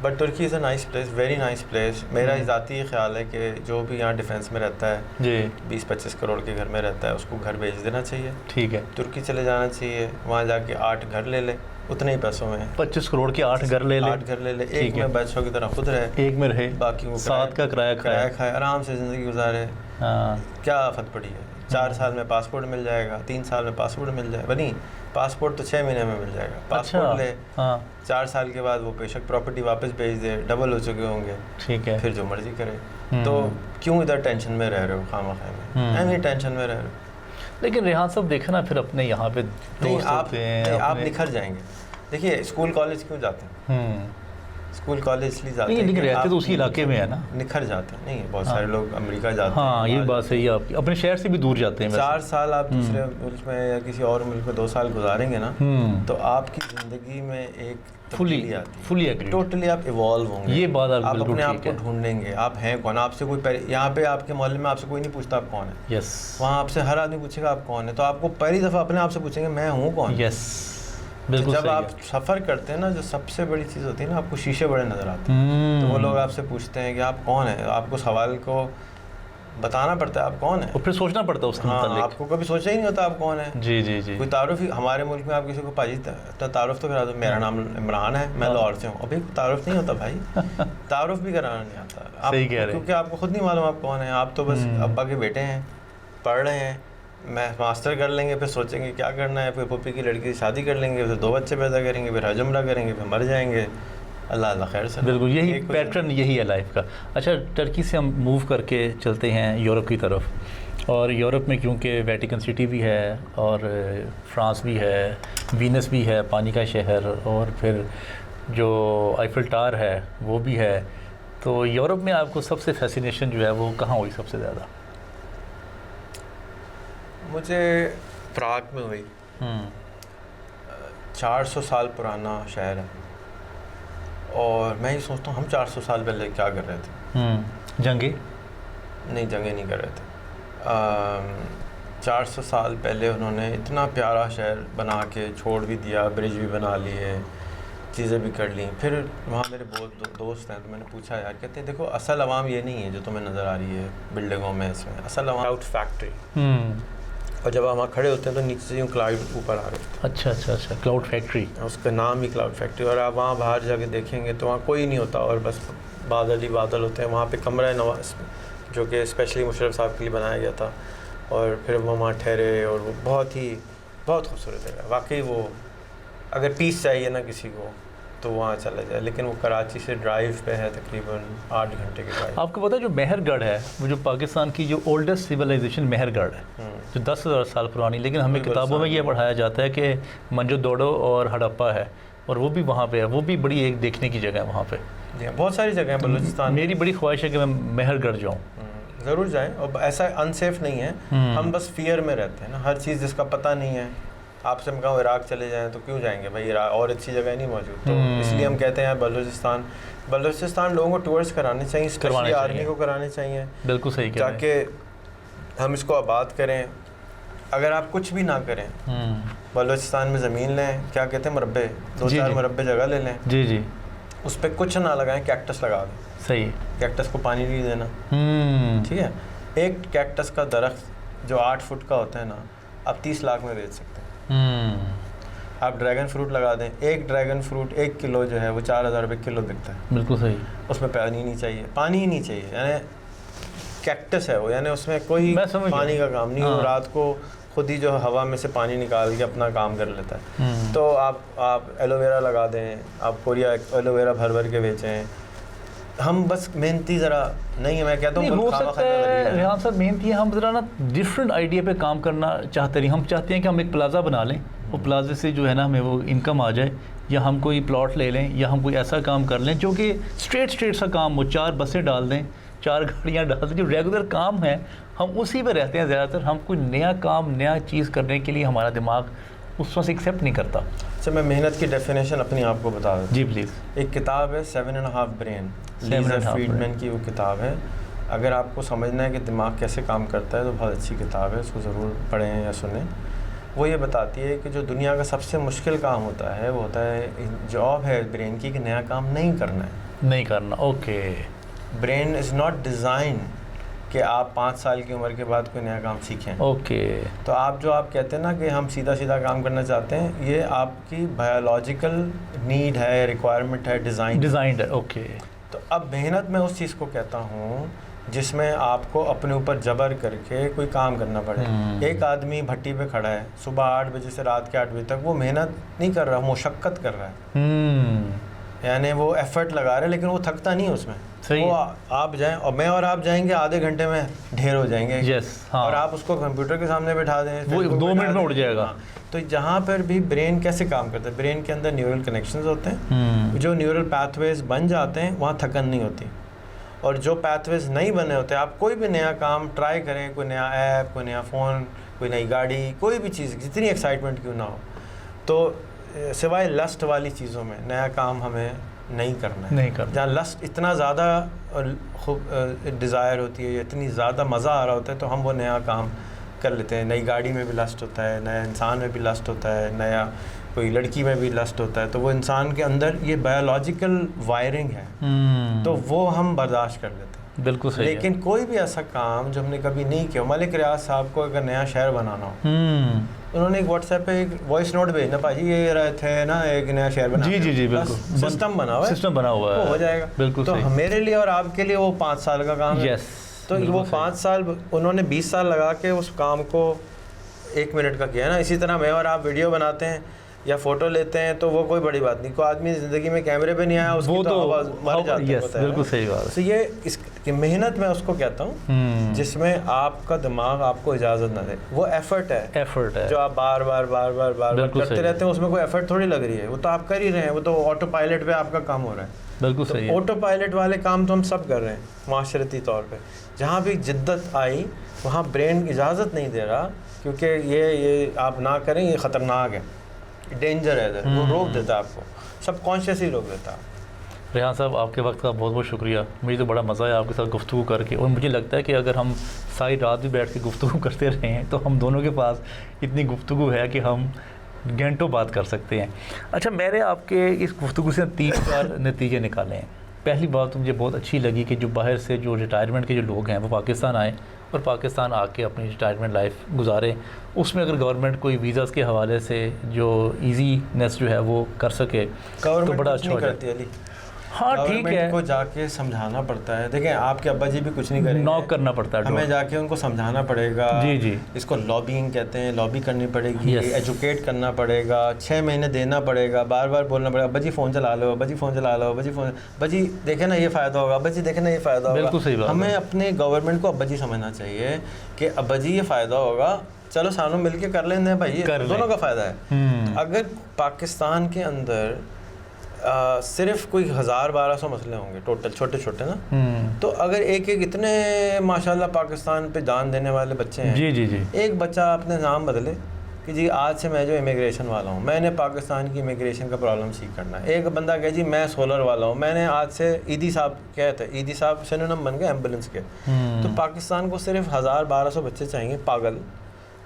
but Turkey is a nice place, very nice place. मेरा ज़ाती ख्याल है कि जो भी यहाँ डिफेंस में रहता है जी 20-25 करोड़ के घर में रहता है, उसको घर भेज देना चाहिए। ठीक है। तुर्की चले जाना चाहिए, वहाँ जाके 8 घर ले ले, उतने ही पैसों में 25 करोड़ के 8 घर ले ले। 8 घर ले ले, एक में बच्चों की तरह खुद रहे, एक में रहे, बाकी वो 7 का किराया खाए, आराम से ज़िंदगी गुजारे। क्या आफत पड़ी है? 4 साल में पासपोर्ट मिल जाएगा, 3 साल में पासपोर्ट मिल जाएगा, बनी पासपोर्ट तो 6 महीने में मिल जाएगा। पासपोर्ट ले, 4 साल के बाद वो बेशक प्रॉपर्टी वापस भेज दे, डबल हो चुके होंगे, ठीक है, फिर जो मर्जी करे। तो क्यों इधर टेंशन में रह रहे हो खामखा में, नहीं टेंशन में रह रहे हो। लेकिन रेहान साहब देखा ना, फिर अपने यहाँ पे दोस्त होते हैं, आप निखर जाएंगे। देखिए स्कूल कॉलेज क्यों जाते हैं, स्कूल कॉलेज इसलिए जाते हैं, लेकिन रहते तो उसी इलाके में है ना, निखर जाते हैं। नहीं, बहुत सारे लोग अमेरिका जाते हैं। हाँ, ये बात सही है आपकी, अपने शहर से भी दूर जाते हैं। 4 साल आप दूसरे मुल्क में या किसी और मुल्क में 2 साल गुजारेंगे ना, तो आपकी ज़िंदगी में एक फुली एग्री, टोटली आप इवॉल्व होंगे। ये बात आप अपने आप को ढूंढेंगे, आप हैं कौन। आपसे कोई यहाँ पे आपके मोहल्ले में आपसे कोई नहीं पूछता आप कौन है। यस। वहाँ आपसे हर आदमी पूछेगा आप कौन है, तो आपको पहली दफ़ा अपने आप से पूछेंगे मैं हूँ कौन। यस, बिल्कुल। जब आप सफ़र करते हैं ना, जो सबसे बड़ी चीज़ होती है ना, आपको शीशे बड़े नज़र आते हैं। तो वो लोग आपसे पूछते हैं कि आप कौन है, आपको सवाल को बताना पड़ता है आप कौन है, और फिर सोचना पड़ता है उसके मुताबिक। आपको कभी सोचा ही नहीं होता आप कौन है। जी जी जी। कोई तारुफ, हमारे मुल्क में आप किसी को पाजी तारुफ तो करा दो, मेरा नाम इमरान है, मैं लाहौर से हूँ, अभी तारुफ नहीं होता भाई, तारुफ भी कराना नहीं आता आप, क्योंकि आपको खुद नहीं मालूम आप कौन है। आप तो बस अब्बा के बेटे हैं, पढ़ रहे हैं, मैं मास्टर कर लेंगे, फिर सोचेंगे क्या करना है, फिर पुप्पी की लड़की से शादी कर लेंगे, फिर 2 बच्चे पैदा करेंगे, फिर हज उम्रा करेंगे, फिर मर जाएंगे, अल्लाह अल्लाह खैर से। बिल्कुल, यही पैटर्न यही है लाइफ का। अच्छा, टर्की से हम मूव करके चलते हैं यूरोप की तरफ, और यूरोप में क्योंकि वेटिकन सिटी भी है और फ्रांस भी है, वीनस भी है, पानी का शहर, और फिर जो आईफिल टावर है वो भी है। तो यूरोप में आपको सबसे फैसिनेशन जो है वो कहाँ हुई सबसे ज़्यादा? मुझे प्राग में हुई। 400 साल पुराना शहर है, और मैं ही सोचता हूँ हम 400 साल पहले क्या कर रहे थे। जंगे नहीं कर रहे थे। 400 साल पहले उन्होंने इतना प्यारा शहर बना के छोड़ भी दिया, ब्रिज भी बना लिए, चीज़ें भी कर ली। फिर वहाँ मेरे बहुत दोस्त हैं, तो मैंने पूछा यार, कहते हैं देखो असल आवाम ये नहीं है जो तुम्हें नज़र आ रही है बिल्डिंगों में, इसमें असल आवाम क्लाउड फैक्ट्री। और जब आप वहाँ खड़े होते हैं तो नीचे से यूँ क्लाउड ऊपर आ रहे हैं। अच्छा, क्लाउड फैक्ट्री, उसका नाम ही क्लाउड फैक्ट्री। और आप वहाँ बाहर जाके देखेंगे तो वहाँ कोई नहीं होता, और बस बादल ही बादल होते हैं। वहाँ पे कमरा नवाज जो कि स्पेशली मुशर्रफ साहब के लिए बनाया गया था, और फिर वो वहाँ ठहरे, और वो बहुत खूबसूरत जगह। वाकई वो अगर पीस चाहिए ना किसी को तो वहाँ चला जाए, लेकिन वो कराची से ड्राइव पे है तकरीबन 8 घंटे की ड्राइव। आपको पता है जो मेहरगढ़ है, वो जो पाकिस्तान की जो ओल्डेस्ट सिविलाइजेशन मेहरगढ़ है, जो 10,000 साल पुरानी, लेकिन हमें किताबों में ये पढ़ाया जाता है कि मंजोदड़ो और हड़प्पा है, और वो भी वहाँ पे है। वो भी बड़ी एक देखने की जगह है वहाँ पे। बहुत सारी जगह है बलूचिस्तान। मेरी बड़ी ख्वाहिश है कि मैं मेहरगढ़ जाऊँ। ज़रूर जाएँ, और ऐसा अनसेफ नहीं है, हम बस फियर में रहते हैं ना, हर चीज़ जिसका पता नहीं है। आपसे मैं कहूँ इराक़ चले जाएं तो क्यों जाएंगे भाई, इराक़ और अच्छी जगह नहीं मौजूद। तो इसलिए हम कहते हैं बलूचिस्तान लोगों को टूर्स कराने चाहिए, स्पेशली आर्मी को कराने चाहिए। बिल्कुल सही, ताकि हम इसको आबाद करें। अगर आप कुछ भी ना करें, बलूचिस्तान में ज़मीन लें, क्या कहते हैं मरबे, 2-4 मरबे जगह ले लें, जी, उस पर कुछ ना लगाएं, कैक्टस लगा दें। सही, कैक्टस को पानी नहीं देना, ठीक है। एक कैक्टस का दरख्त जो 8 फुट का होता है ना, आप 30 लाख में बेच सकते हैं। आप ड्रैगन फ्रूट लगा दें, एक ड्रैगन फ्रूट 1 किलो जो है वो 4,000 रुपये किलो बिकता है। बिल्कुल सही। उसमें पानी ही नहीं चाहिए, यानी कैक्टस है वो, यानी उसमें कोई पानी का काम नहीं। वो रात को खुद ही जो हवा में से पानी निकाल के अपना काम कर लेता है। तो आप एलोवेरा लगा दें, आप कोरिया एलोवेरा भर के बेचें, हम बस मेहनती ज़रा नहीं है, मैं कहता नहीं हूँ हो सकता है रेहान साहब मेहनती है, हम ज़रा ना डिफरेंट आइडिया पे काम करना चाहते नहीं। हम चाहते हैं कि हम एक प्लाज़ा बना लें, वो प्लाजे से जो है ना हमें वो इनकम आ जाए, या हम कोई प्लॉट ले लें, या हम कोई ऐसा काम कर लें जो कि स्ट्रेट सा काम हो, 4 बसें डाल दें, 4 गाड़ियाँ डाल दें, जो रेगुलर काम है हम उसी पे रहते हैं ज़्यादातर। हम कोई नया काम नया चीज़ करने के लिए हमारा दिमाग उस वक्त एक्सेप्ट नहीं करता। अच्छा, मैं मेहनत की डेफिनेशन अपनी आपको बता देता हूँ। जी प्लीज़। एक किताब है 7.5 ब्रेन, लीज़र फ्रीडमैन की वो किताब है। अगर आपको समझना है कि दिमाग कैसे काम करता है तो बहुत अच्छी किताब है, उसको ज़रूर पढ़ें या सुनें। वो ये बताती है कि जो दुनिया का सबसे मुश्किल काम होता है वो होता है, जॉब है ब्रेन की कि नया काम नहीं करना है, नहीं करना। Okay, brain is not design कि आप 5 साल की उम्र के बाद कोई नया काम सीखें। ओके, तो आप जो आप कहते हैं ना कि हम सीधा सीधा काम करना चाहते हैं, ये आपकी बायोलॉजिकल नीड है, रिक्वायरमेंट है, डिज़ाइंड है। ओके, तो अब मेहनत मैं उस चीज़ को कहता हूँ जिसमें आपको अपने ऊपर जबर करके कोई काम करना पड़े। एक आदमी भट्टी पे खड़ा है सुबह 8 बजे से रात के 8 बजे तक, वो मेहनत नहीं कर रहा, मुशक्क़त कर रहा है, यानी वो एफर्ट लगा रहे हैं, लेकिन वो थकता नहीं है उसमें। सही वो आप जाएं और मैं और आप जाएंगे, आधे घंटे में ढेर हो जाएंगे। हाँ। और आप उसको कंप्यूटर के सामने बैठा दें, वो 2 मिनट में उठ जाएगा। हाँ। तो जहाँ पर भी ब्रेन कैसे काम करता है, ब्रेन के अंदर न्यूरल कनेक्शंस होते हैं, जो न्यूरल पाथवेज बन जाते हैं वहाँ थकन नहीं होती। और जो पाथवेज नहीं बने होते, आप कोई भी नया काम ट्राई करें, कोई नया ऐप, कोई नया फ़ोन, कोई नई गाड़ी, कोई भी चीज़ जितनी एक्साइटमेंट क्यों ना हो, तो सिवाय लस्ट वाली चीज़ों में नया काम हमें नहीं करना है। नहीं करना। जहाँ लस्ट इतना ज़्यादा डिज़ायर होती है, इतनी ज़्यादा मज़ा आ रहा होता है, तो हम वो नया काम कर लेते हैं। नई गाड़ी में भी लस्ट होता है, नया इंसान में भी लस्ट होता है, नया कोई लड़की में भी लस्ट होता है। तो वो इंसान के अंदर ये बायोलॉजिकल वायरिंग है, तो वो हम बर्दाश्त कर लेते हैं। बिल्कुल सही। लेकिन कोई भी ऐसा काम जो हमने कभी नहीं किया, मलिक रियाज साहब को अगर नया शहर बनाना हो, उन्होंने एक व्हाट्सएप पे एक वॉइस नोट भेजना, भाजी ये रहे थे ना एक नया शहर बना। जी बिल्कुल, सिस्टम बना हुआ है, वो हो जाएगा। बिल्कुल तो मेरे लिए और आपके लिए वो 5 साल का काम है। तो वो 5 साल उन्होंने 20 साल लगा के उस काम को 1 मिनट का किया है ना। इसी तरह मैं और आप वीडियो बनाते हैं या फोटो लेते हैं तो वो कोई बड़ी बात नहीं। कोई आदमी ज़िंदगी में कैमरे पे नहीं आया, उसकी तो आवाज़ मर जाती है। बिल्कुल सही बात है। तो ये इसकी मेहनत मैं उसको कहता हूँ जिसमें आपका दिमाग आपको इजाज़त ना दे। वो एफर्ट है जो आप बार बार करते रहते हैं, उसमें कोई एफर्ट थोड़ी लग रही है, वो तो आप कर ही रहे हैं, वो तो ऑटो पायलट पे आपका काम हो रहा है। बिल्कुल सही है। ऑटो पायलट वाले काम तो हम सब कर रहे हैं माशरती तौर पे। जहाँ भी जिद्दत आई वहाँ ब्रेन इजाज़त नहीं दे रहा, क्योंकि ये आप ना करें, ये ख़तरनाक है, डेंजर है इधर, वो रोक देता है आपको, सबकॉन्शियसली रोक देता है। रेहान साहब, आपके वक्त का बहुत बहुत शुक्रिया। मुझे तो बड़ा मज़ा आया आपके साथ गुफ्तगू करके, और मुझे लगता है कि अगर हम सारी रात भी बैठ के गुफ्तगू करते रहे हैं तो हम दोनों के पास इतनी गुफ्तगू है कि हम घंटों बात कर सकते हैं। अच्छा, मैंने आपके इस गुफ्तगू से 3-4 नतीजे निकाले हैं। पहली बात मुझे बहुत अच्छी लगी कि जो बाहर से जो रिटायरमेंट के जो लोग हैं वो पाकिस्तान आए और पाकिस्तान आके अपनी रिटायरमेंट लाइफ गुजारें। उसमें अगर गवर्नमेंट कोई वीज़ाज़ के हवाले से जो ईजीनेस जो है वो कर सके तो बड़ा अच्छा हो जाए। हाँ ठीक है, को जाके समझाना पड़ता है। देखें, आपके अब्बा जी भी कुछ नहीं करेंगे, नॉक करना पड़ता है, हमें जाके उनको समझाना पड़ेगा। जी इसको लॉबिंग कहते हैं, लॉबी करनी पड़ेगी, एजुकेट करना पड़ेगा, 6 महीने देना पड़ेगा, बार बार बोलना पड़ेगा, अब्बा जी फ़ोन चला लो, अब्बा जी फ़ोन चला लो, अब्बा जी देखे ना ये फ़ायदा होगा, अब्बा जी देखे ना ये फ़ायदा होगा। बिल्कुल सही बात। हमें अपने गवर्नमेंट को अब्बा जी समझना चाहिए कि अब्बा जी ये फ़ायदा होगा, चलो सानों मिल के कर लेंगे भाई, दोनों का फ़ायदा है। अगर पाकिस्तान के अंदर सिर्फ कोई 1000-1200 मसले होंगे टोटल, छोटे छोटे ना, तो अगर एक इतने माशाल्लाह पाकिस्तान पे जान देने वाले बच्चे हैं, जी एक बच्चा अपने नाम बदले कि जी आज से मैं जो इमिग्रेशन वाला हूँ, मैंने पाकिस्तान की इमिग्रेशन का प्रॉब्लम सीख करना है। एक बंदा कहे जी मैं सोलर वाला हूँ, मैंने आज से ईदी साहब कहते हैं, ईदी साहब सिनोनिम बन गए एम्बुलेंस के। तो पाकिस्तान को सिर्फ 1000-1200 बच्चे चाहिए पागल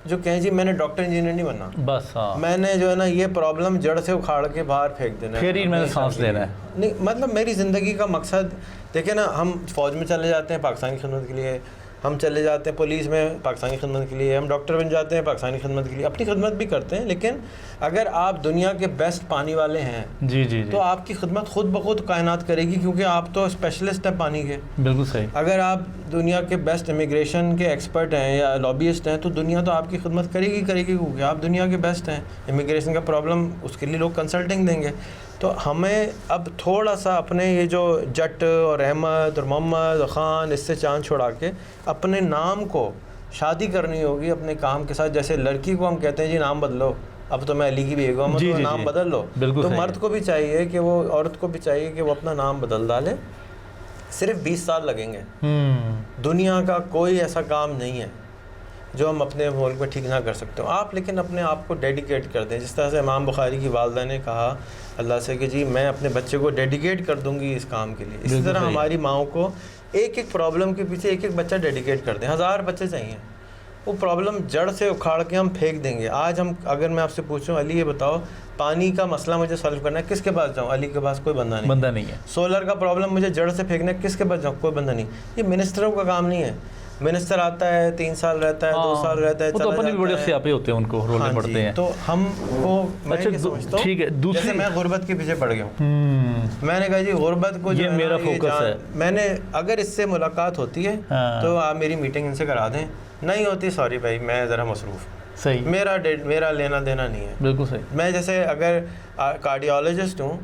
जो कहें जी मैंने डॉक्टर इंजीनियर नहीं बनना, बस हाँ, मैंने जो है ना ये प्रॉब्लम जड़ से उखाड़ के बाहर फेंक देना है, फिर ही मैंने सांस लेना है। नहीं मतलब मेरी ज़िंदगी का मकसद देखे ना, हम फ़ौज में चले जाते हैं पाकिस्तान की खिदमत के लिए, हम चले जाते हैं पुलिस में पाकिस्तानी खिदमत के लिए, हम डॉक्टर बन जाते हैं पाकिस्तानी खिदमत के लिए, अपनी खिदमत भी करते हैं। लेकिन अगर आप दुनिया के बेस्ट पानी वाले हैं जी तो आपकी खिदमत खुद ब खुद कायनात करेगी, क्योंकि आप तो स्पेशलिस्ट हैं पानी के। बिल्कुल सही। अगर आप दुनिया के बेस्ट इमिग्रेशन के एक्सपर्ट हैं या लॉबिस्ट हैं, तो दुनिया तो आपकी खिदमत करेगी क्योंकि आप दुनिया के बेस्ट हैं। इमिग्रेशन का प्रॉब्लम, उसके लिए लोग कंसल्टिंग देंगे। तो हमें अब थोड़ा सा अपने ये जो जट और अहमद और मोहम्मद और ख़ान, इससे चांद छुड़ा के अपने नाम को शादी करनी होगी अपने काम के साथ। जैसे लड़की को हम कहते हैं जी नाम बदलो, अब तो मैं अली की भी एक तो नाम बदल लो, तो मर्द को भी चाहिए कि वो, औरत को भी चाहिए कि वो अपना नाम बदल डाले। सिर्फ 20 साल लगेंगे। दुनिया का कोई ऐसा काम नहीं है जो हम अपने मुल्क में ठीक ना कर सकते हो आप, लेकिन अपने आप को डेडिकेट कर दें। जिस तरह से इमाम बुखारी की वालदा ने कहा अल्लाह से कि जी मैं अपने बच्चे को डेडिकेट कर दूंगी इस काम के लिए, इसी तरह हमारी माओ को एक एक प्रॉब्लम के पीछे एक एक बच्चा डेडिकेट कर दें। 1000 बच्चे चाहिए, वो प्रॉब्लम जड़ से उखाड़ के हम फेंक देंगे। आज हम, अगर मैं आपसे पूछूं अली ये बताओ पानी का मसला मुझे सॉल्व करना है, किसके पास जाऊं? अली के पास कोई बंदा नहीं है। सोलर का प्रॉब्लम मुझे जड़ से फेंकना है, किसके पास जाऊं? कोई बंदा नहीं। ये मिनिस्टरों का काम नहीं है। मिनिस्टर आता है 3 साल रहता है, 2 साल रहता है, वो तो अपने भी बड़े सियापे होते हैं, उनको रोले पड़ते हैं। तो हमको मैं ये समझता हूं, ठीक है, दूसरी मैं गुर्बत के पीछे पड़ गया हूँ। मैंने कहा जी गुर्बत को ये मेरा फोकस है। मैंने अगर इससे मुलाकात होती है तो आप मेरी मीटिंग इनसे करा दें, नहीं होती सॉरी भाई मैं ज़रा मसरूफ़। सही, मेरा लेना देना नहीं है। बिल्कुल सही। मैं जैसे अगर कार्डियोलॉजिस्ट हूँ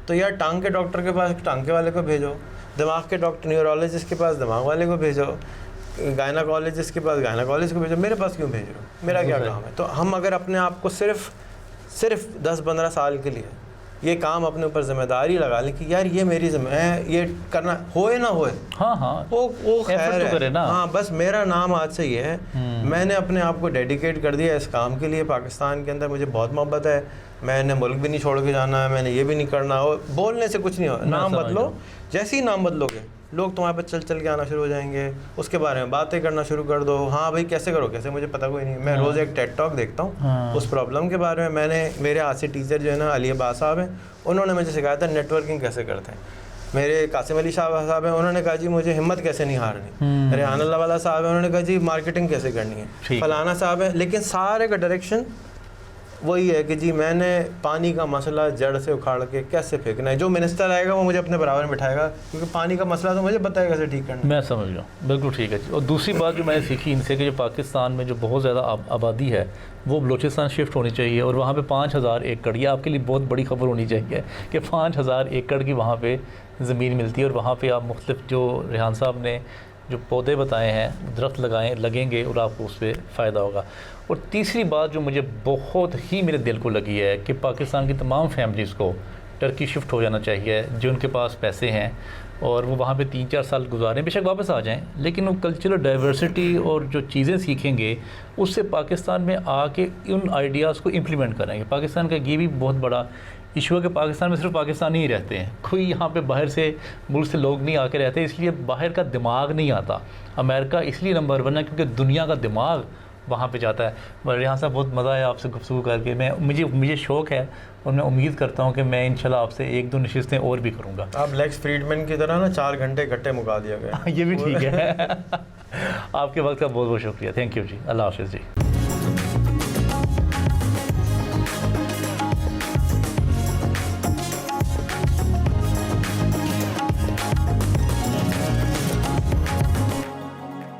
तो यार टांग के डॉक्टर के पास टांग वाले को भेजो, दिमाग के डॉक्टर न्यूरोलॉजिस्ट के पास दिमाग वाले को भेजो, गायनाकोलॉजिस्ट के पास गायनाकोलॉजिस्ट को भेजो, मेरे पास क्यों भेज रहे हो? मेरा क्या काम है? तो हम अगर अपने आप को सिर्फ 10-15 साल के लिए ये काम अपने ऊपर जिम्मेदारी लगा लें कि यार ये मेरी ये करना होए ना होए, वो खैर तो करे ना। हाँ, बस मेरा नाम आज से ये है, मैंने अपने आप को डेडिकेट कर दिया इस काम के लिए। पाकिस्तान के अंदर मुझे बहुत मोहब्बत है, मैंने मुल्क भी नहीं छोड़ के जाना है, मैंने ये भी नहीं करना। और बोलने से कुछ नहीं हो, नाम बदलो। जैसे ही नाम बदलोगे लोग तुम्हारे पर चल के आना शुरू हो जाएंगे, उसके बारे में बातें करना शुरू कर दो। हाँ भाई कैसे करो, कैसे, मुझे पता कोई नहीं। मैं रोज़ एक टेड टॉक देखता हूँ उस प्रॉब्लम के बारे में। मेरे हाथ से टीचर जो है ना अली अब्बास साहब हैं, उन्होंने मुझे सिखाया था नेटवर्किंग कैसे करते हैं। मेरे कासिम अली शाह साहब हैं, उन्होंने कहा जी मुझे हिम्मत कैसे नहीं हारनी। रेहान अल्लाह वाला साहब हैं, उन्होंने कहा जी मार्केटिंग कैसे करनी है। फलाना साहब है, लेकिन सारे का डायरेक्शन वही है कि जी मैंने पानी का मसला जड़ से उखाड़ के कैसे फेंकना है। जो मिनिस्टर आएगा वो मुझे अपने बराबर में बिठाएगा, क्योंकि पानी का मसला तो मुझे बताएगा कैसे ठीक करना है। मैं समझ गया, बिल्कुल ठीक है। और दूसरी बात जो मैंने सीखी इनसे कि जो पाकिस्तान में जो बहुत ज़्यादा आबादी है वो बलूचिस्तान शिफ्ट होनी चाहिए, और वहाँ पे 5000 एकड़, ये आपके लिए बहुत बड़ी खबर होनी चाहिए कि 5000 एकड़ की वहाँ पे ज़मीन मिलती है, और वहाँ पे आप मुख्तलिफ जो रेहान साहब ने जो पौधे बताए हैं दरख्त लगेंगे और आपको उस पर फ़ायदा होगा। और तीसरी बात जो मुझे बहुत ही मेरे दिल को लगी है कि पाकिस्तान की तमाम फैमिलीज़ को टर्की शिफ्ट हो जाना चाहिए, जो उनके पास पैसे हैं और वो वहाँ पे 3-4 साल गुजारें, बेशक वापस आ जाएं, लेकिन वो कल्चरल डाइवर्सिटी और जो चीज़ें सीखेंगे उससे पाकिस्तान में आके उन आइडियाज़ को इम्प्लीमेंट करेंगे। पाकिस्तान का ये भी बहुत बड़ा इशू है कि पाकिस्तान में सिर्फ पाकिस्तानी ही रहते हैं, कोई यहाँ पे बाहर से मुल्क से लोग नहीं आके रहते, इसलिए बाहर का दिमाग नहीं आता। अमेरिका इसलिए नंबर 1 है क्योंकि दुनिया का दिमाग वहाँ पे जाता है। पर यहाँ से बहुत मज़ा आया आपसे गुफ्तगू करके। मुझे शौक़ है और मैं उम्मीद करता हूँ कि मैं इंशाल्लाह आपसे 1-2 नशिस्तें और भी करूँगा। आप लेक्स फ्रीडमैन की तरह ना 4 घंटे इकट्ठे मुका दिया गया। ये भी ठीक है। आपके वक्त का बहुत बहुत शुक्रिया। थैंक यू जी, अल्लाह हाफ़िज़ जी।